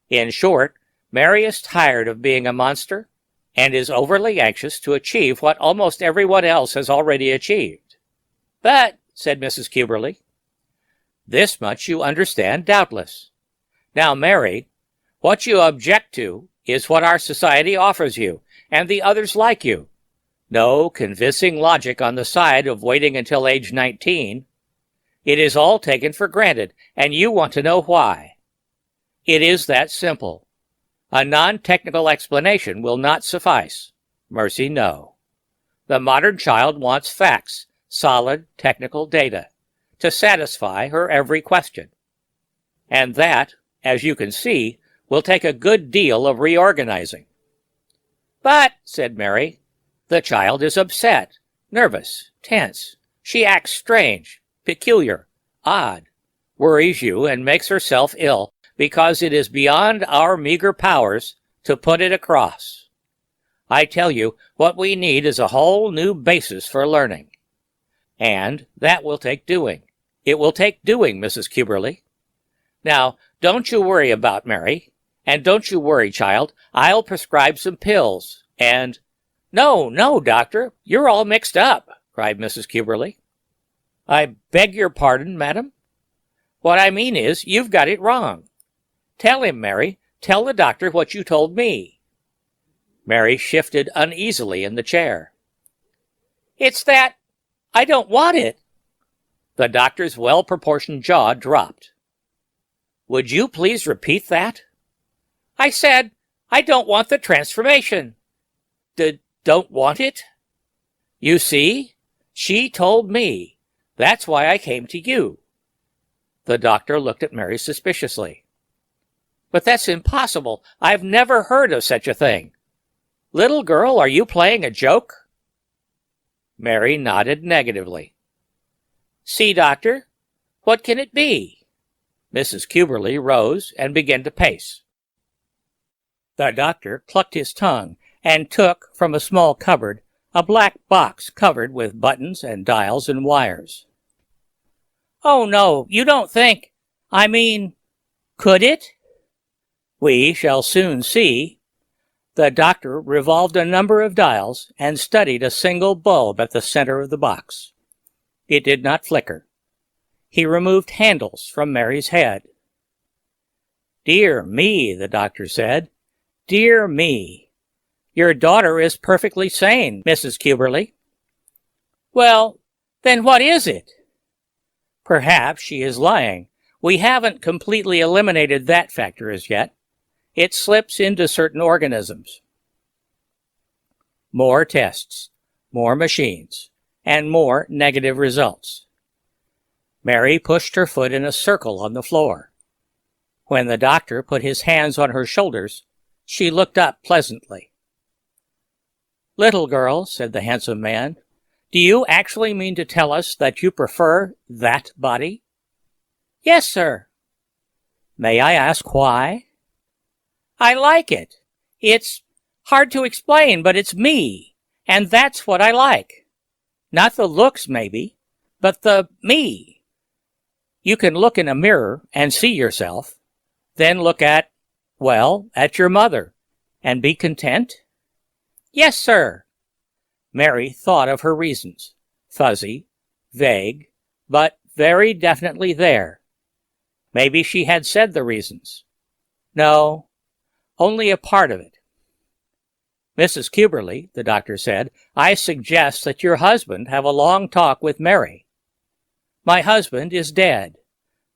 In short, Mary is tired of being a monster and is overly anxious to achieve what almost everyone else has already achieved. But, said Mrs. Cuberly, this much you understand doubtless. Now, Mary, what you object to is what our society offers you, and the others like you. No convincing logic on the side of waiting until age 19. It is all taken for granted, and you want to know why. It is that simple. A non-technical explanation will not suffice. Mercy, no. The modern child wants facts, solid technical data, to satisfy her every question. And that, as you can see, will take a good deal of reorganizing. But, said Mary, the child is upset, nervous, tense. She acts strange, peculiar, odd, worries you and makes herself ill because it is beyond our meager powers to put it across. I tell you, what we need is a whole new basis for learning. And that will take doing. It will take doing, Mrs. Cuberly. Now, don't you worry about Mary. And don't you worry, child. I'll prescribe some pills. And— No, no, doctor. You're all mixed up, cried Mrs. Cuberly. I beg your pardon, madam. What I mean is, you've got it wrong. Tell him, Mary. Tell the doctor what you told me. Mary shifted uneasily in the chair. It's that I don't want it. The doctor's well-proportioned jaw dropped. Would you please repeat that? I said, I don't want the transformation. Don't want it? You see, she told me. That's why I came to you. The doctor looked at Mary suspiciously. But that's impossible. I've never heard of such a thing. Little girl, are you playing a joke? Mary nodded negatively. See, doctor, what can it be? Mrs. Cuberly rose and began to pace. The doctor clucked his tongue and took from a small cupboard a black box covered with buttons and dials and wires. Oh, no, you don't think— I mean, could it? We shall soon see. The doctor revolved a number of dials and studied a single bulb at the center of the box. It did not flicker. He removed handles from Mary's head. Dear me, the doctor said. Dear me. Your daughter is perfectly sane, Mrs. Cuberly. Well, then what is it? Perhaps she is lying. We haven't completely eliminated that factor as yet. It slips into certain organisms. More tests, more machines, and more negative results. Mary pushed her foot in a circle on the floor. When the doctor put his hands on her shoulders, she looked up pleasantly. Little girl, said the handsome man, do you actually mean to tell us that you prefer that body? Yes, sir. May I ask why? I like it. It's hard to explain, but it's me, and that's what I like. Not the looks, maybe, but the me. You can look in a mirror and see yourself, then look at your mother, and be content? Yes, sir. Mary thought of her reasons, fuzzy, vague, but very definitely there. Maybe she had said the reasons. No, only a part of it. Mrs. Cuberly, the doctor said, I suggest that your husband have a long talk with Mary. My husband is dead.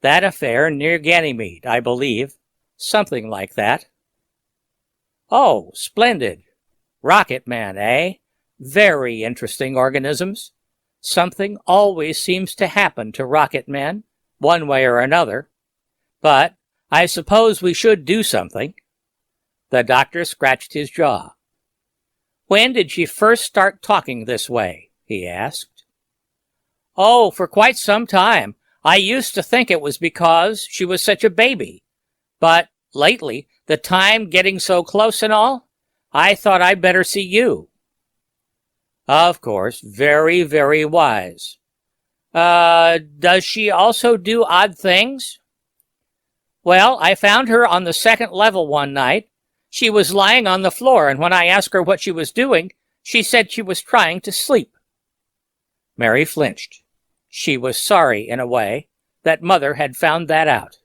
That affair near Ganymede, I believe. Something like that. Oh, splendid. Rocket man, eh? Very interesting organisms. Something always seems to happen to rocket men, one way or another. But I suppose we should do something. The doctor scratched his jaw. When did she first start talking this way? He asked. Oh, for quite some time. I used to think it was because she was such a baby. But lately, the time getting so close and all, I thought I'd better see you. Of course, very, very wise. Does she also do odd things? Well, I found her on the second level one night. She was lying on the floor, and when I asked her what she was doing, she said she was trying to sleep. Mary flinched. She was sorry, in a way, that Mother had found that out.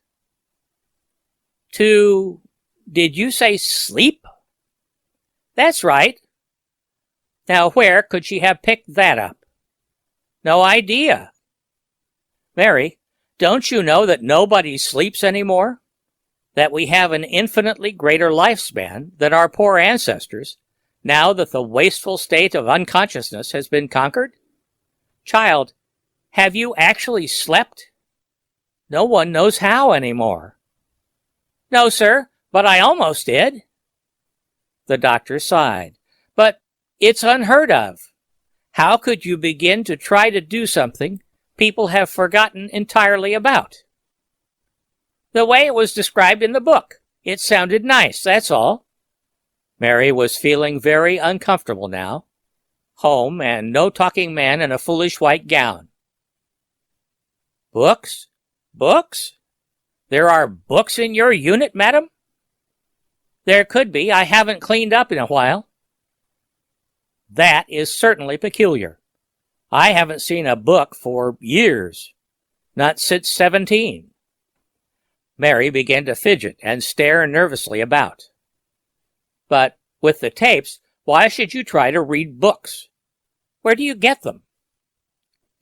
Did you say sleep? That's right. Now where could she have picked that up? No idea. Mary, don't you know that nobody sleeps anymore? That we have an infinitely greater lifespan than our poor ancestors, now that the wasteful state of unconsciousness has been conquered? Child, have you actually slept? No one knows how anymore. No, sir, but I almost did. The doctor sighed. But it's unheard of. How could you begin to try to do something people have forgotten entirely about? The way it was described in the book. It sounded nice, that's all. Mary was feeling very uncomfortable now. Home and no talking man in a foolish white gown. Books? Books? There are books in your unit, madam? There could be. I haven't cleaned up in a while. That is certainly peculiar. I haven't seen a book for years. Not since 17. Mary began to fidget and stare nervously about. But with the tapes, why should you try to read books? Where do you get them?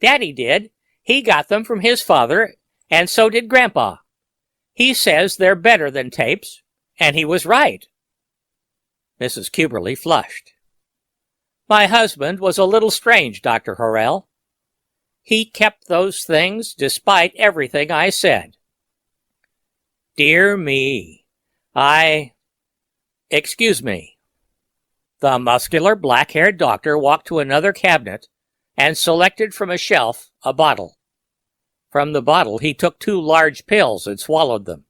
Daddy did. He got them from his father, and so did Grandpa. He says they're better than tapes, and he was right. Mrs. Cuberly flushed. My husband was a little strange, Dr. Horrell. He kept those things despite everything I said. Dear me, Excuse me. The muscular, black-haired doctor walked to another cabinet and selected from a shelf a bottle. From the bottle he took 2 large pills and swallowed them.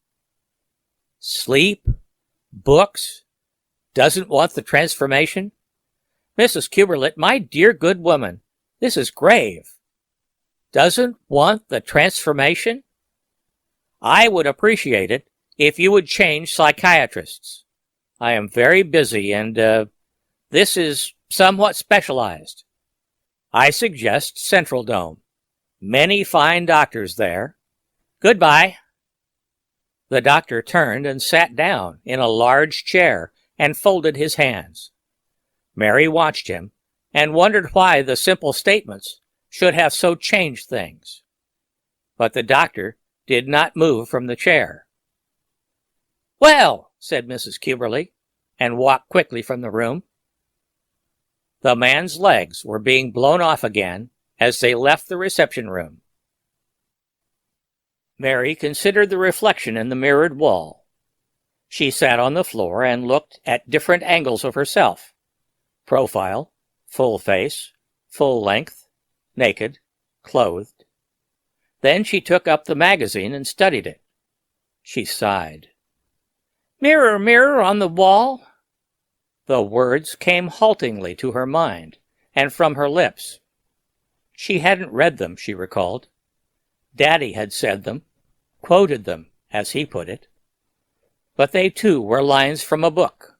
Sleep? Books? Doesn't want the transformation? Mrs. Cuberlit, my dear good woman, this is grave. Doesn't want the transformation? I would appreciate it if you would change psychiatrists. I am very busy and, this is somewhat specialized. I suggest Central Dome. Many fine doctors there. Goodbye. The doctor turned and sat down in a large chair and folded his hands. Mary watched him and wondered why the simple statements should have so changed things. But the doctor did not move from the chair. Well, said Mrs. Cuberly, and walked quickly from the room. The man's legs were being blown off again as they left the reception room. Mary considered the reflection in the mirrored wall. She sat on the floor and looked at different angles of herself. Profile, full face, full length, naked, clothed. Then she took up the magazine and studied it. She sighed. Mirror, mirror on the wall. The words came haltingly to her mind and from her lips. She hadn't read them, she recalled. Daddy had said them, quoted them, as he put it. But they too were lines from a book.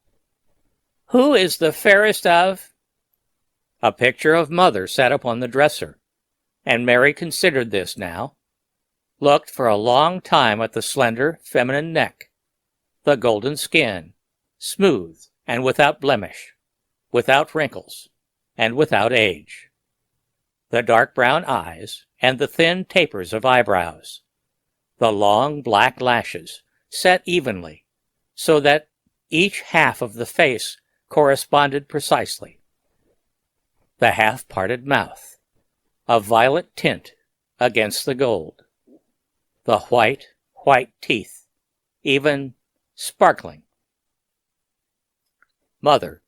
Who is the fairest of? A picture of Mother sat upon the dresser, and Mary considered this now, looked for a long time at the slender, feminine neck, the golden skin, smooth and without blemish, without wrinkles, and without age. The dark brown eyes and the thin tapers of eyebrows, the long black lashes set evenly so that each half of the face corresponded precisely. The half-parted mouth, a violet tint against the gold. The white teeth, even sparkling. Mother,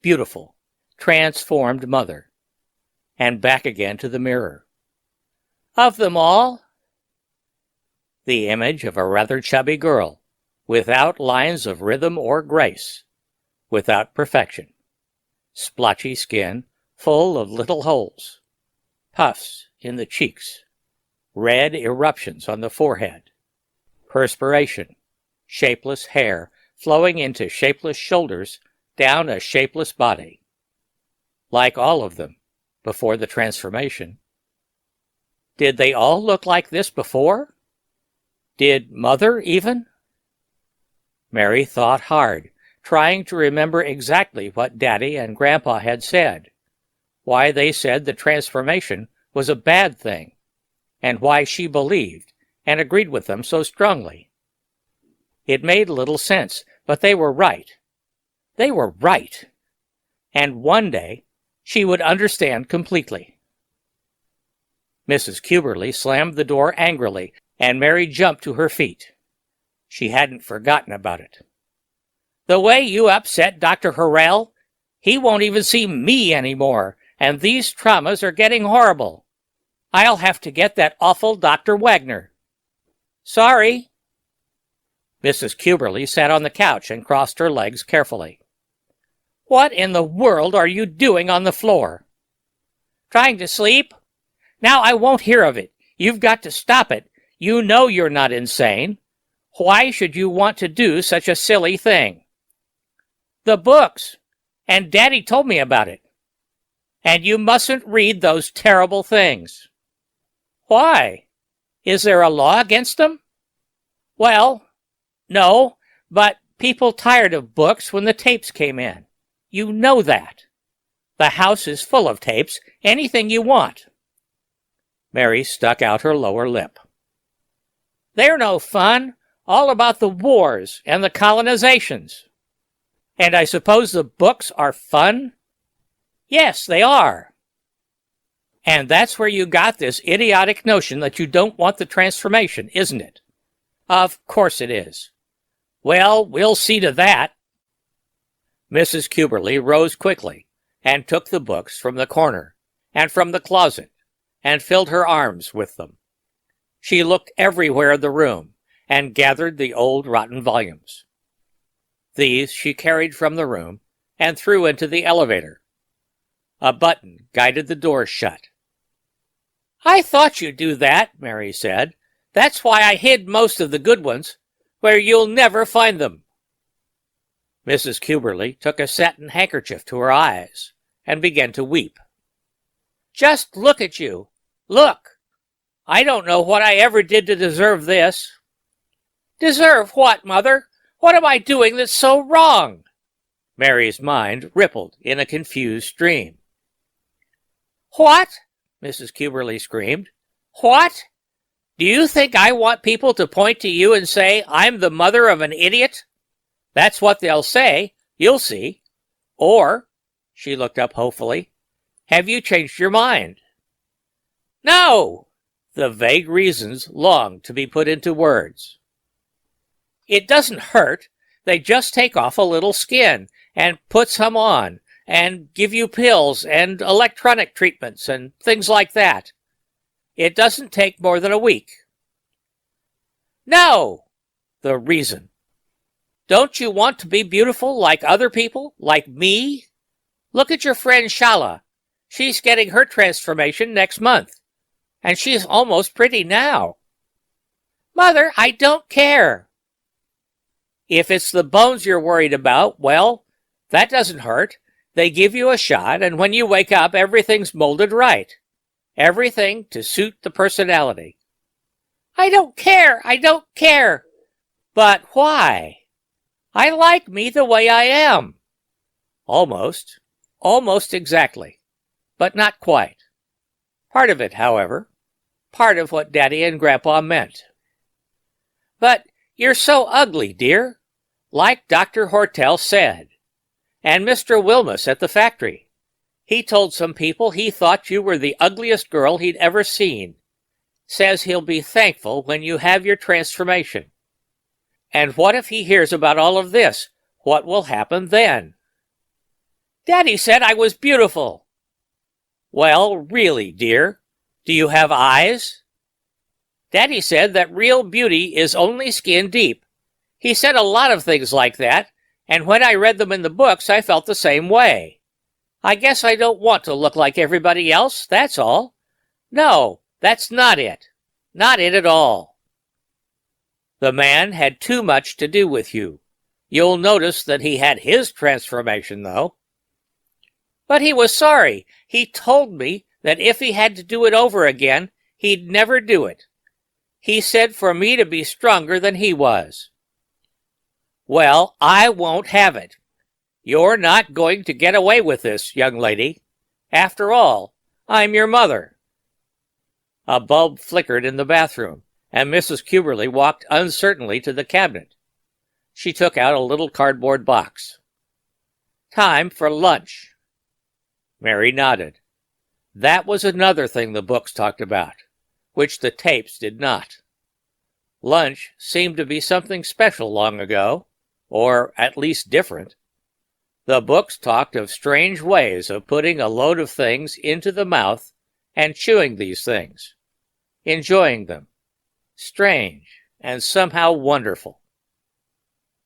beautiful, transformed Mother, and back again to the mirror. Of them all, the image of a rather chubby girl, without lines of rhythm or grace, without perfection, splotchy skin full of little holes, puffs in the cheeks, red eruptions on the forehead, perspiration, shapeless hair flowing into shapeless shoulders down a shapeless body. Like all of them, before the transformation. Did they all look like this before? Did Mother even? Mary thought hard, trying to remember exactly what Daddy and Grandpa had said, why they said the transformation was a bad thing, and why she believed and agreed with them so strongly. It made little sense, but they were right. They were right. And one day she would understand completely. Mrs. Cuberly slammed the door angrily, and Mary jumped to her feet. She hadn't forgotten about it. The way you upset Dr. Horrell, he won't even see me anymore, and these traumas are getting horrible. I'll have to get that awful Dr. Wagner. Sorry. Mrs. Cuberly sat on the couch and crossed her legs carefully. What in the world are you doing on the floor? Trying to sleep? Now I won't hear of it. You've got to stop it. You know you're not insane. Why should you want to do such a silly thing? The books, and Daddy told me about it. And you mustn't read those terrible things. Why? Is there a law against them? Well, no, but people tired of books when the tapes came in. You know that. The house is full of tapes, anything you want. Mary stuck out her lower lip. They're no fun, all about the wars and the colonizations. And I suppose the books are fun? Yes, they are. And that's where you got this idiotic notion that you don't want the transformation, isn't it? Of course it is. Well, we'll see to that. Mrs. Cuberly rose quickly and took the books from the corner and from the closet and filled her arms with them. She looked everywhere in the room and gathered the old rotten volumes. These she carried from the room and threw into the elevator. A button guided the door shut. I thought you'd do that, Mary said. That's why I hid most of the good ones, where you'll never find them. Mrs. Cuberly took a satin handkerchief to her eyes and began to weep. Just look at you. Look. I don't know what I ever did to deserve this. Deserve what, Mother? What am I doing that's so wrong? Mary's mind rippled in a confused stream. What? Mrs. Cuberly screamed. What? Do you think I want people to point to you and say I'm the mother of an idiot? That's what they'll say. You'll see. Or, she looked up hopefully, have you changed your mind? No! The vague reasons longed to be put into words. It doesn't hurt. They just take off a little skin and put some on and give you pills and electronic treatments and things like that. It doesn't take more than a week. No! The reason. Don't you want to be beautiful like other people, like me? Look at your friend Shala. She's getting her transformation next month, and she's almost pretty now. Mother, I don't care. If it's the bones you're worried about, well, that doesn't hurt. They give you a shot, and when you wake up, everything's molded right. Everything to suit the personality. I don't care. I don't care. But why? I like me the way I am. Almost. Almost exactly. But not quite. Part of it, however. Part of what Daddy and Grandpa meant. But you're so ugly, dear. Like Dr. Hortel said. And Mr. Wilmus at the factory. He told some people he thought you were the ugliest girl he'd ever seen. Says he'll be thankful when you have your transformation. And what if he hears about all of this? What will happen then? Daddy said I was beautiful. Well, really, dear, do you have eyes? Daddy said that real beauty is only skin deep. He said a lot of things like that, and when I read them in the books, I felt the same way. I guess I don't want to look like everybody else, that's all. No, that's not it. Not it at all. The man had too much to do with you. You'll notice that he had his transformation, though. But he was sorry. He told me that if he had to do it over again, he'd never do it. He said for me to be stronger than he was. Well, I won't have it. You're not going to get away with this, young lady. After all, I'm your mother. A bulb flickered in the bathroom, and Mrs. Cuberly walked uncertainly to the cabinet. She took out a little cardboard box. Time for lunch. Mary nodded. That was another thing the books talked about, which the tapes did not. Lunch seemed to be something special long ago, or at least different. The books talked of strange ways of putting a load of things into the mouth and chewing these things, enjoying them. Strange and somehow wonderful.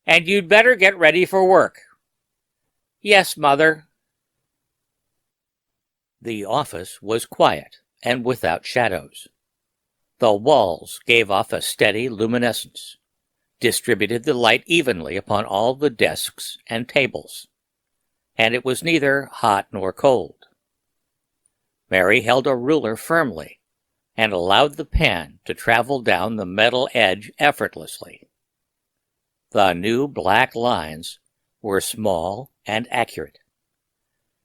And you'd better get ready for work. Yes, Mother. The office was quiet and without shadows. The walls gave off a steady luminescence. distributed the light evenly upon all the desks and tables, and it was neither hot nor cold. Mary held a ruler firmly and allowed the pen to travel down the metal edge effortlessly. The new black lines were small and accurate.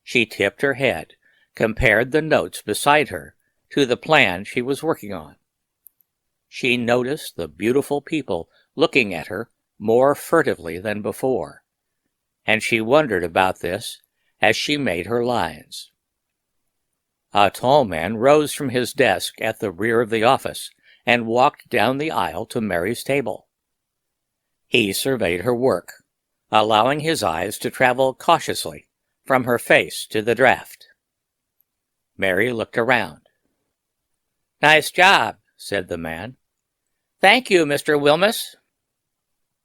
She tipped her head, compared the notes beside her to the plan she was working on. She noticed the beautiful people looking at her more furtively than before, and she wondered about this as she made her lines. A tall man rose from his desk at the rear of the office and walked down the aisle to Mary's table. He surveyed her work, allowing his eyes to travel cautiously from her face to the draft. Mary looked around. "Nice job," said the man. "Thank you, Mr. Wilmus.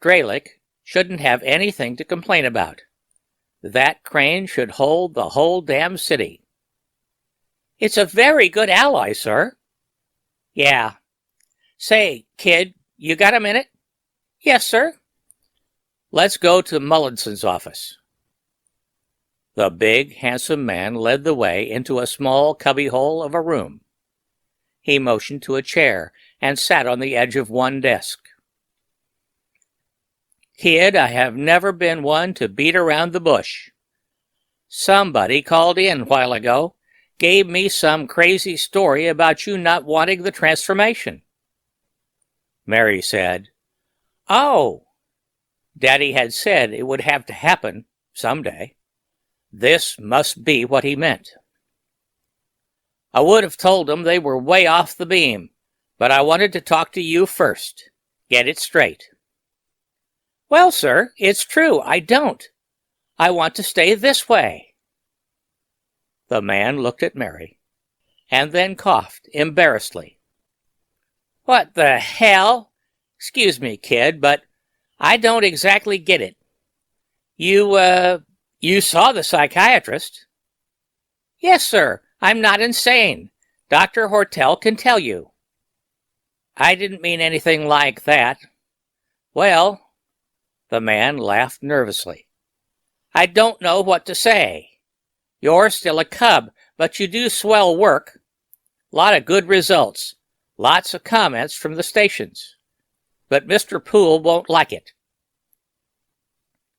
Dralick shouldn't have anything to complain about. That crane should hold the whole damn city." "It's a very good alloy, sir." "Yeah. Say, kid, you got a minute?" "Yes, sir." "Let's go to Mullinson's office." The big, handsome man led the way into a small cubbyhole of a room. He motioned to a chair and sat on the edge of one desk. "Kid, I have never been one to beat around the bush. Somebody called in a while ago, gave me some crazy story about you not wanting the transformation." Mary said, "Oh." Daddy had said it would have to happen someday. This must be what he meant. "I would have told them they were way off the beam, but I wanted to talk to you first. Get it straight." "Well, sir, it's true, I don't. I want to stay this way." The man looked at Mary, and then coughed embarrassedly. "What the hell? Excuse me, kid, but I don't exactly get it. You saw the psychiatrist?" "Yes, sir. I'm not insane. Dr. Hortel can tell you." "I didn't mean anything like that." "Well," the man laughed nervously, "I don't know what to say. You're still a cub, but you do swell work. Lot of good results. Lots of comments from the stations. But Mr. Poole won't like it."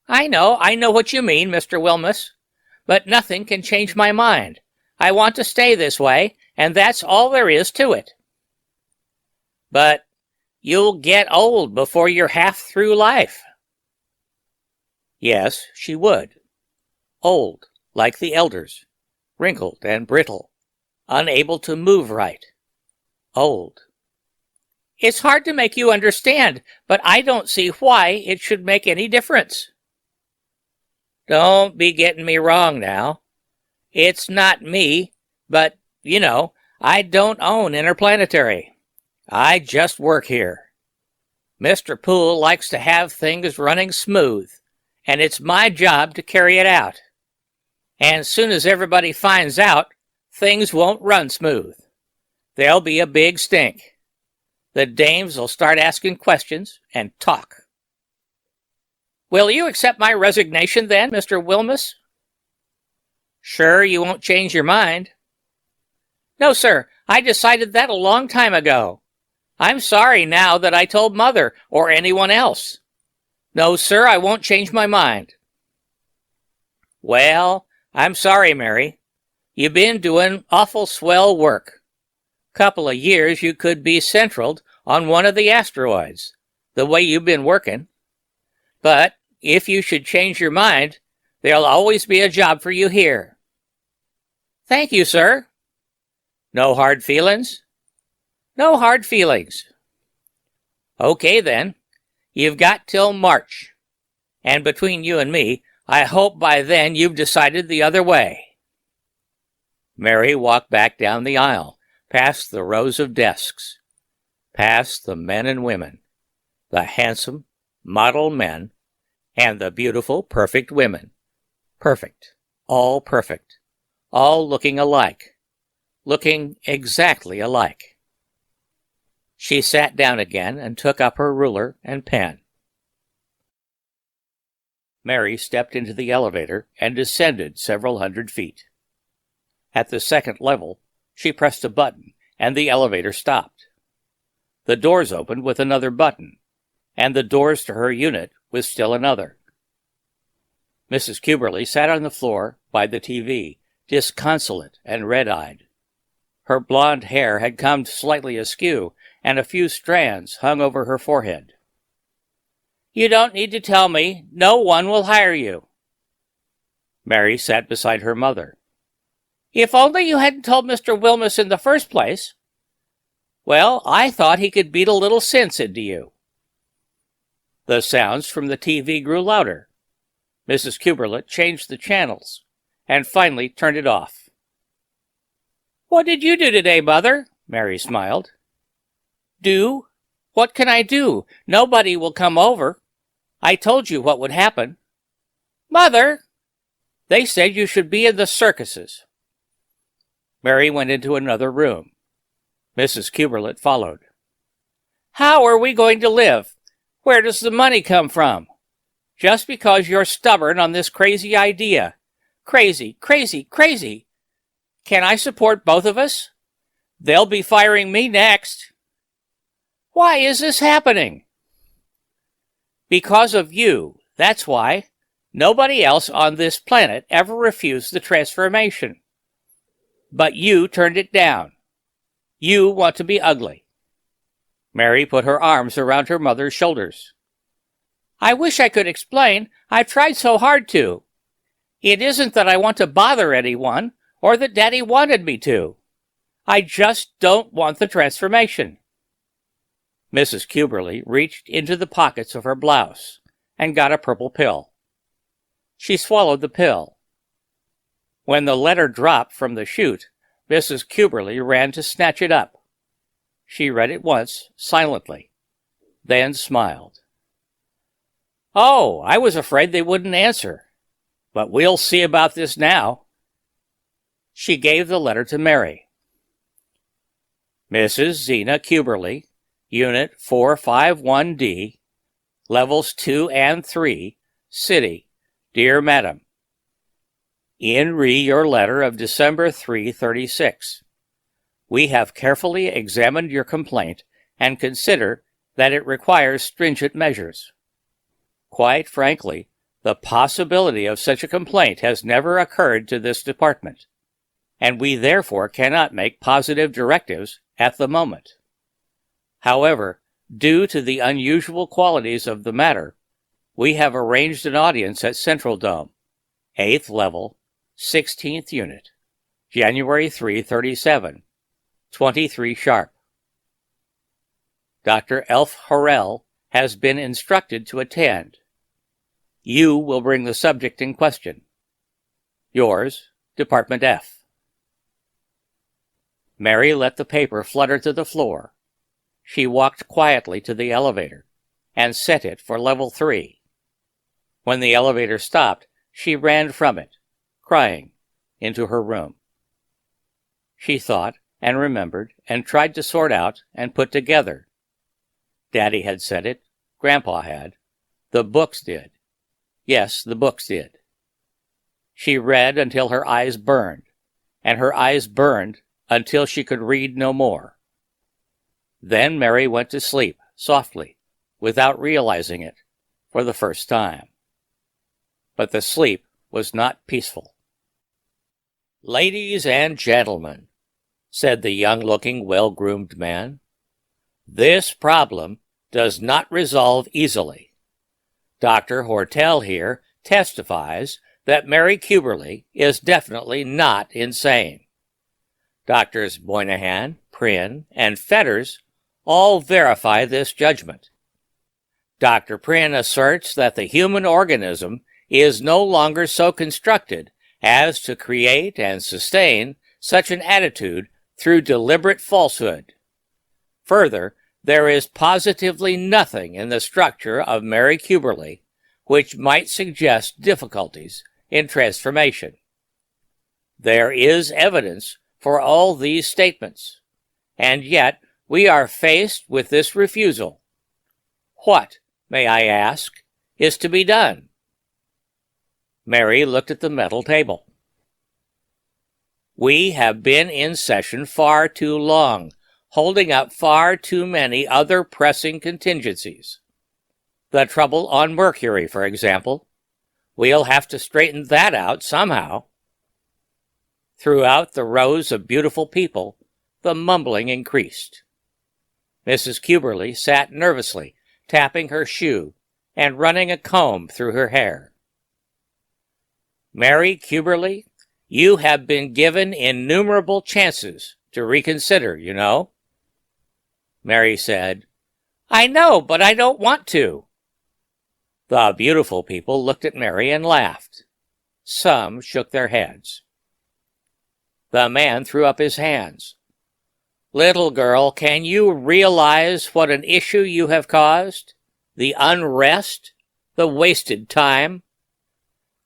I know what you mean, Mr. Wilmus. But nothing can change my mind. I want to stay this way, and that's all there is to it." "But you'll get old before you're half through life." Yes, she would. Old, like the elders, wrinkled and brittle, unable to move right. Old. "It's hard to make you understand, but I don't see why it should make any difference." "Don't be getting me wrong now. It's not me, but, I don't own Interplanetary. I just work here. Mr. Poole likes to have things running smooth, and it's my job to carry it out. And as soon as everybody finds out, things won't run smooth. There'll be a big stink. The dames will start asking questions and talk." "Will you accept my resignation then, Mr. Wilmus?" "Sure you won't change your mind?" "No, sir. I decided that a long time ago. I'm sorry now that I told Mother or anyone else. No, sir, I won't change my mind." "Well, I'm sorry, Mary. You've been doing awful swell work. Couple of years you could be centraled on one of the asteroids, the way you've been working. But if you should change your mind, there'll always be a job for you here." "Thank you, sir." "No hard feelings?" "No hard feelings." "Okay, then. You've got till March. And between you and me, I hope by then you've decided the other way." Mary walked back down the aisle, past the rows of desks, past the men and women, the handsome, model men, and the beautiful, perfect women. Perfect, all looking alike, looking exactly alike. She sat down again and took up her ruler and pen. Mary stepped into the elevator and descended several hundred feet. At the second level, she pressed a button, and the elevator stopped. The doors opened with another button, and the doors to her unit with still another. Mrs. Cuberly sat on the floor by the TV, disconsolate and red-eyed. Her blonde hair had come slightly askew, and a few strands hung over her forehead. "You don't need to tell me. No one will hire you." Mary sat beside her mother. "If only you hadn't told Mr. Wilmus in the first place." "Well, I thought he could beat a little sense into you." The sounds from the TV grew louder. Mrs. Cuberly changed the channels, and finally turned it off. "What did you do today, Mother?" Mary smiled. "Do? What can I do? Nobody will come over. I told you what would happen." "Mother!" "They said you should be in the circuses." Mary went into another room. Mrs. Cuberly followed. "How are we going to live? Where does the money come from? Just because you're stubborn on this crazy idea. Crazy, crazy, crazy. Can I support both of us? They'll be firing me next." "Why is this happening?" "Because of you, that's why. Nobody else on this planet ever refused the transformation. But you turned it down. You want to be ugly." Mary put her arms around her mother's shoulders. "I wish I could explain. I've tried so hard to. It isn't that I want to bother anyone, or that Daddy wanted me to. I just don't want the transformation." Mrs. Cuberly reached into the pockets of her blouse and got a purple pill. She swallowed the pill. When the letter dropped from the chute, Mrs. Cuberly ran to snatch it up. She read it once, silently, then smiled. "Oh, I was afraid they wouldn't answer. But we'll see about this now." She gave the letter to Mary. "Mrs. Zena Cuberly, Unit 451D, Levels 2 and 3, City. Dear Madam, in your letter of December 3/36. We have carefully examined your complaint and consider that it requires stringent measures. Quite frankly, the possibility of such a complaint has never occurred to this department, and we therefore cannot make positive directives at the moment. However, due to the unusual qualities of the matter, we have arranged an audience at Central Dome, 8th level, 16th unit, January 3/37, 23 sharp. Dr. Elf Horrell has been instructed to attend. You will bring the subject in question. Yours, Department F." Mary let the paper flutter to the floor. She walked quietly to the elevator and set it for level 3. When the elevator stopped, she ran from it, crying, into her room. She thought and remembered and tried to sort out and put together. Daddy had said it. Grandpa had. The books did. Yes, the books did. She read until her eyes burned, and her eyes burned until she could read no more. Then Mary went to sleep, softly, without realizing it, for the first time. But the sleep was not peaceful. "Ladies and gentlemen," said the young-looking, well-groomed man, "this problem does not resolve easily. Dr. Hortel here testifies that Mary Cuberly is definitely not insane. Doctors Moynihan, Prynne, and Fetters all verify this judgment. Dr. Prynne asserts that the human organism is no longer so constructed as to create and sustain such an attitude through deliberate falsehood. Further, there is positively nothing in the structure of Mary Cuberly which might suggest difficulties in transformation. There is evidence for all these statements, and yet we are faced with this refusal. What, may I ask, is to be done?" Mary looked at the metal table. We have been in session far too long, holding up far too many other pressing contingencies. The trouble on Mercury, for example. We'll have to straighten that out somehow. Throughout the rows of beautiful people, the mumbling increased. Mrs. Cuberly sat nervously, tapping her shoe and running a comb through her hair. Mary Cuberly, you have been given innumerable chances to reconsider, you know. Mary said, I know, but I don't want to. The beautiful people looked at Mary and laughed. Some shook their heads. The man threw up his hands. Little girl, can you realize what an issue you have caused? The unrest? The wasted time?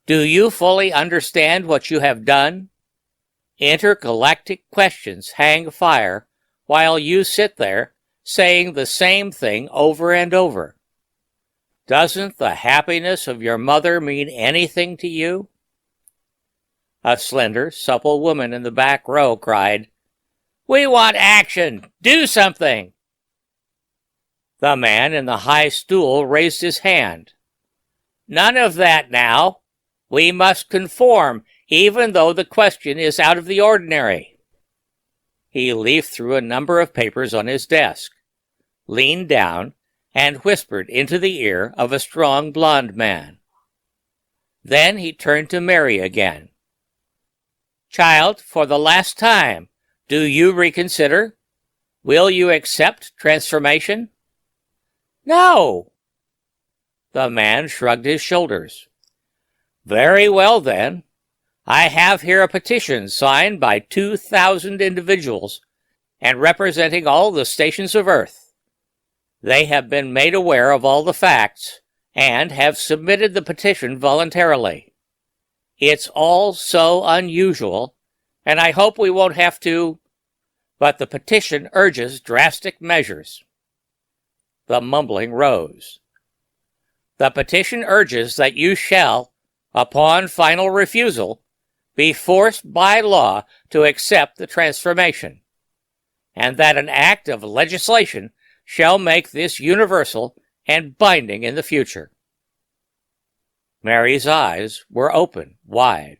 Do you fully understand what you have done? Intergalactic questions hang fire while you sit there saying the same thing over and over. Doesn't the happiness of your mother mean anything to you? A slender, supple woman in the back row cried, We want action! Do something! The man in the high stool raised his hand. None of that now. We must conform, even though the question is out of the ordinary. He leafed through a number of papers on his desk, leaned down, and whispered into the ear of a strong blond man. Then he turned to Mary again. Child, for the last time, do you reconsider? Will you accept transformation? No. The man shrugged his shoulders. Very well, then. I have here a petition signed by 2,000 individuals and representing all the stations of Earth. They have been made aware of all the facts and have submitted the petition voluntarily. It's all so unusual, and I hope we won't have to, but the petition urges drastic measures. The mumbling rose. The petition urges that you shall, upon final refusal, be forced by law to accept the transformation, and that an act of legislation shall make this universal and binding in the future. Mary's eyes were open wide.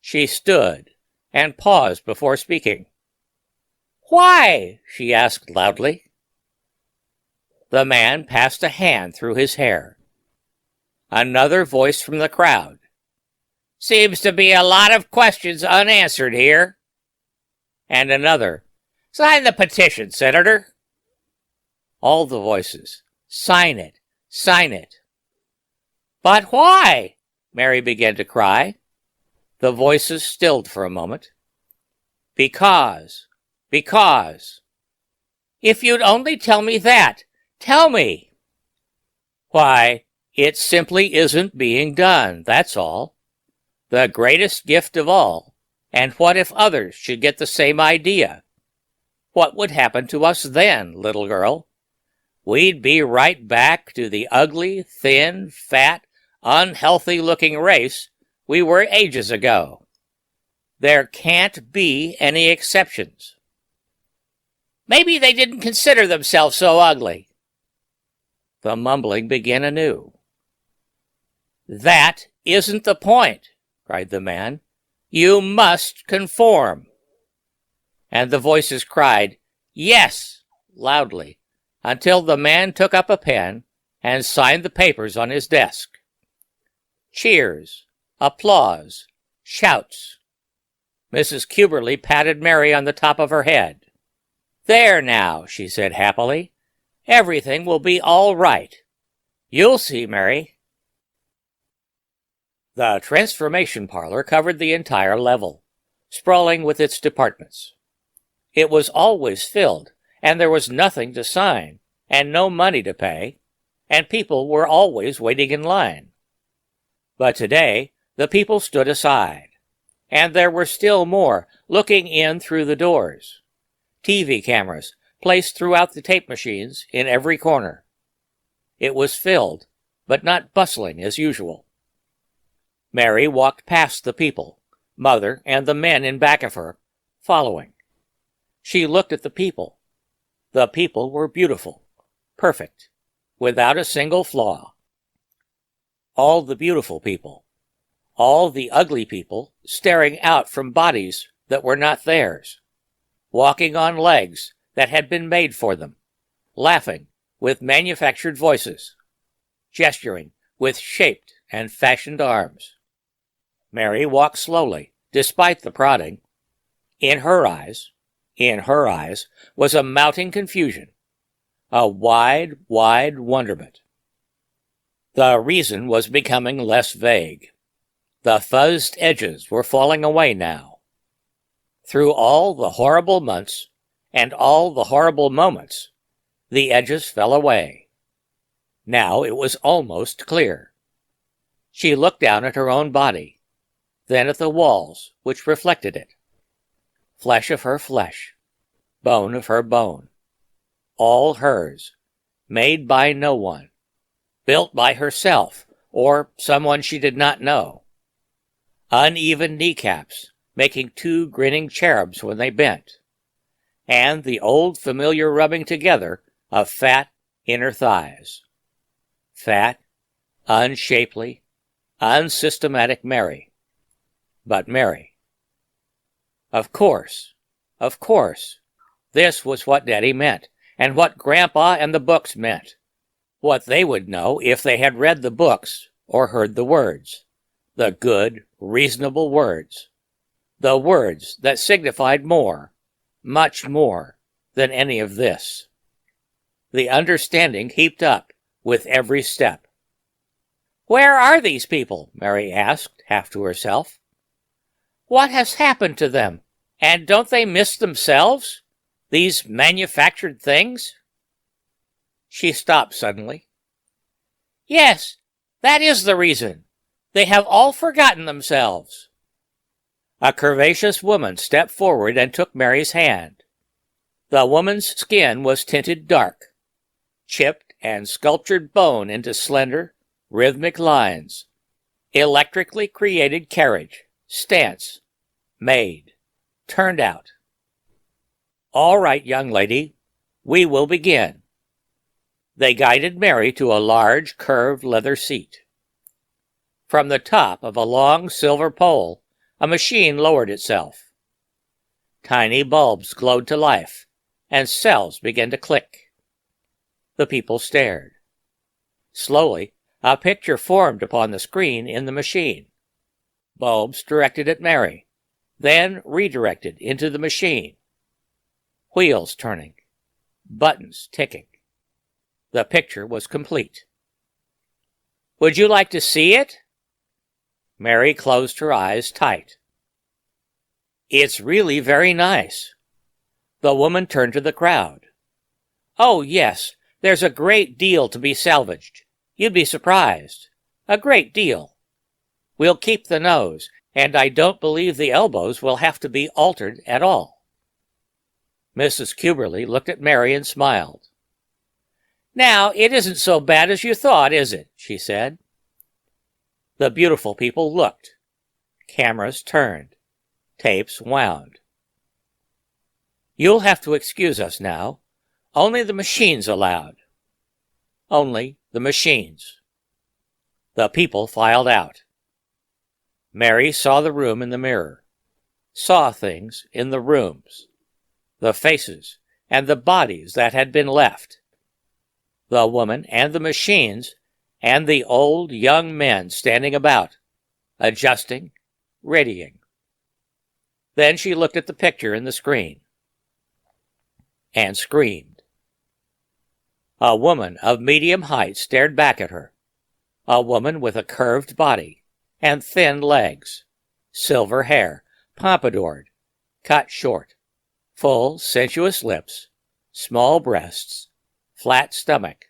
She stood and paused before speaking. Why? She asked loudly. The man passed a hand through his hair. Another voice from the crowd. Seems to be a lot of questions unanswered here. And another. Sign the petition, Senator. All the voices. Sign it. Sign it. But why? Mary began to cry. The voices stilled for a moment. Because. If you'd only tell me that. Tell me. Why, it simply isn't being done, that's all. The greatest gift of all. And what if others should get the same idea? What would happen to us then, little girl? We'd be right back to the ugly, thin, fat, unhealthy-looking race we were ages ago. There can't be any exceptions. Maybe they didn't consider themselves so ugly. The mumbling began anew. That isn't the point, cried the man. You must conform. And the voices cried, Yes, loudly, until the man took up a pen and signed the papers on his desk. Cheers, applause, shouts. Mrs. Cuberly patted Mary on the top of her head. There now, she said happily. Everything will be all right. You'll see, Mary. The transformation parlor covered the entire level, sprawling with its departments. It was always filled, and there was nothing to sign, and no money to pay, and people were always waiting in line. But today, the people stood aside, and there were still more looking in through the doors. TV cameras placed throughout the tape machines in every corner. It was filled, but not bustling as usual. Mary walked past the people, Mother and the men in back of her, following. She looked at the people. The people were beautiful, perfect, without a single flaw. All the beautiful people, all the ugly people staring out from bodies that were not theirs, walking on legs that had been made for them, laughing with manufactured voices, gesturing with shaped and fashioned arms. Mary walked slowly, despite the prodding. In her eyes, was a mounting confusion, a wide, wide wonderment. The reason was becoming less vague. The fuzzed edges were falling away now. Through all the horrible months and all the horrible moments, the edges fell away. Now it was almost clear. She looked down at her own body, then at the walls which reflected it. Flesh of her flesh, bone of her bone, all hers, made by no one, built by herself or someone she did not know. Uneven kneecaps, making two grinning cherubs when they bent, and the old familiar rubbing together of fat inner thighs. Fat, unshapely, unsystematic Mary. But Mary. Of course, this was what Daddy meant, and what Grandpa and the books meant. What they would know if they had read the books or heard the words. The good, reasonable words. The words that signified more, much more, than any of this. The understanding heaped up with every step. "Where are these people?" Mary asked, half to herself. "What has happened to them? And don't they miss themselves? These manufactured things?" She stopped suddenly. "Yes, that is the reason. They have all forgotten themselves." A curvaceous woman stepped forward and took Mary's hand. The woman's skin was tinted dark, chipped and sculptured bone into slender, rhythmic lines, electrically created carriage, stance, made, turned out. "All right, young lady, we will begin." They guided Mary to a large, curved leather seat. From the top of a long silver pole, a machine lowered itself. Tiny bulbs glowed to life, and cells began to click. The people stared. Slowly, a picture formed upon the screen in the machine. Bulbs directed at Mary, then redirected into the machine. Wheels turning, buttons ticking. The picture was complete. "Would you like to see it?" Mary closed her eyes tight. "It's really very nice." The woman turned to the crowd. "Oh, yes, there's a great deal to be salvaged. You'd be surprised. A great deal. We'll keep the nose, and I don't believe the elbows will have to be altered at all." Mrs. Cuberly looked at Mary and smiled. "Now, it isn't so bad as you thought, is it?" she said. The beautiful people looked. Cameras turned. Tapes wound. "You'll have to excuse us now. Only the machines allowed." Only the machines. The people filed out. Mary saw the room in the mirror. Saw things in the rooms. The faces and the bodies that had been left. The woman and the machines and the old young men standing about, adjusting, readying. Then she looked at the picture in the screen and screamed. A woman of medium height stared back at her. A woman with a curved body and thin legs, silver hair, pompadoured, cut short, full, sensuous lips, small breasts, flat stomach,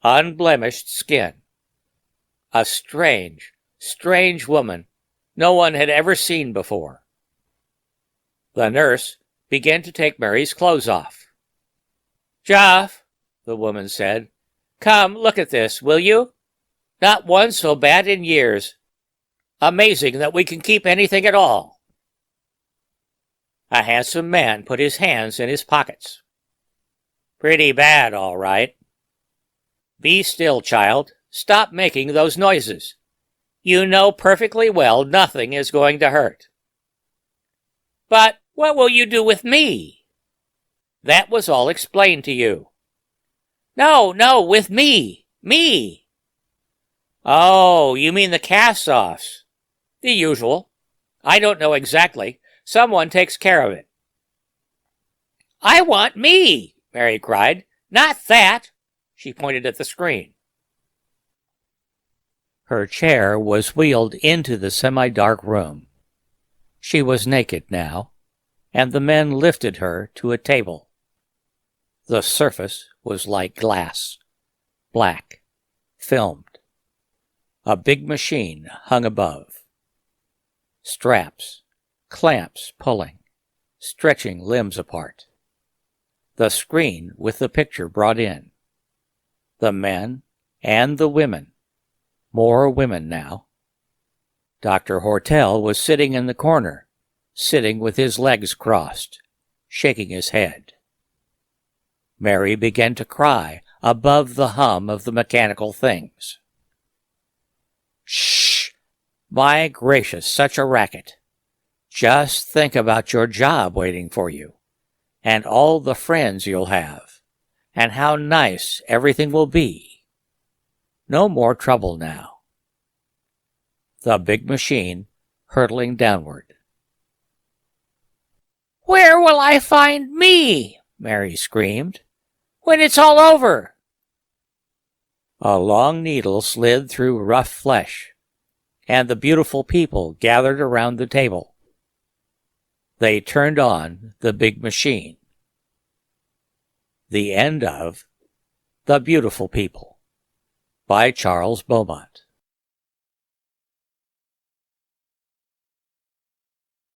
unblemished skin. A strange, strange woman no one had ever seen before. The nurse began to take Mary's clothes off. "Joff," the woman said, "come look at this, will you? Not one so bad in years. Amazing that we can keep anything at all. A handsome man put his hands in his pockets. Pretty bad, all right. Be still, child. Stop making those noises. You know perfectly well nothing is going to hurt. But what will you do with me? That was all explained to you. No, with me. Me. Oh, you mean the cast-offs. The usual. I don't know exactly. Someone takes care of it. I want me, Mary cried. Not that. She pointed at the screen. Her chair was wheeled into the semi-dark room. She was naked now, and the men lifted her to a table. The surface was like glass, black, filmed. A big machine hung above. Straps, clamps pulling, stretching limbs apart. The screen with the picture brought in. The men and the women. More women now. Dr. Hortel was sitting in the corner, sitting with his legs crossed, shaking his head. Mary began to cry above the hum of the mechanical things. Shh! My gracious, such a racket. Just think about your job waiting for you, and all the friends you'll have, and how nice everything will be. No more trouble now. The big machine hurtling downward. Where will I find me? Mary screamed. When it's all over. A long needle slid through rough flesh, and the beautiful people gathered around the table. They turned on the big machine. The end of The Beautiful People by Charles Beaumont.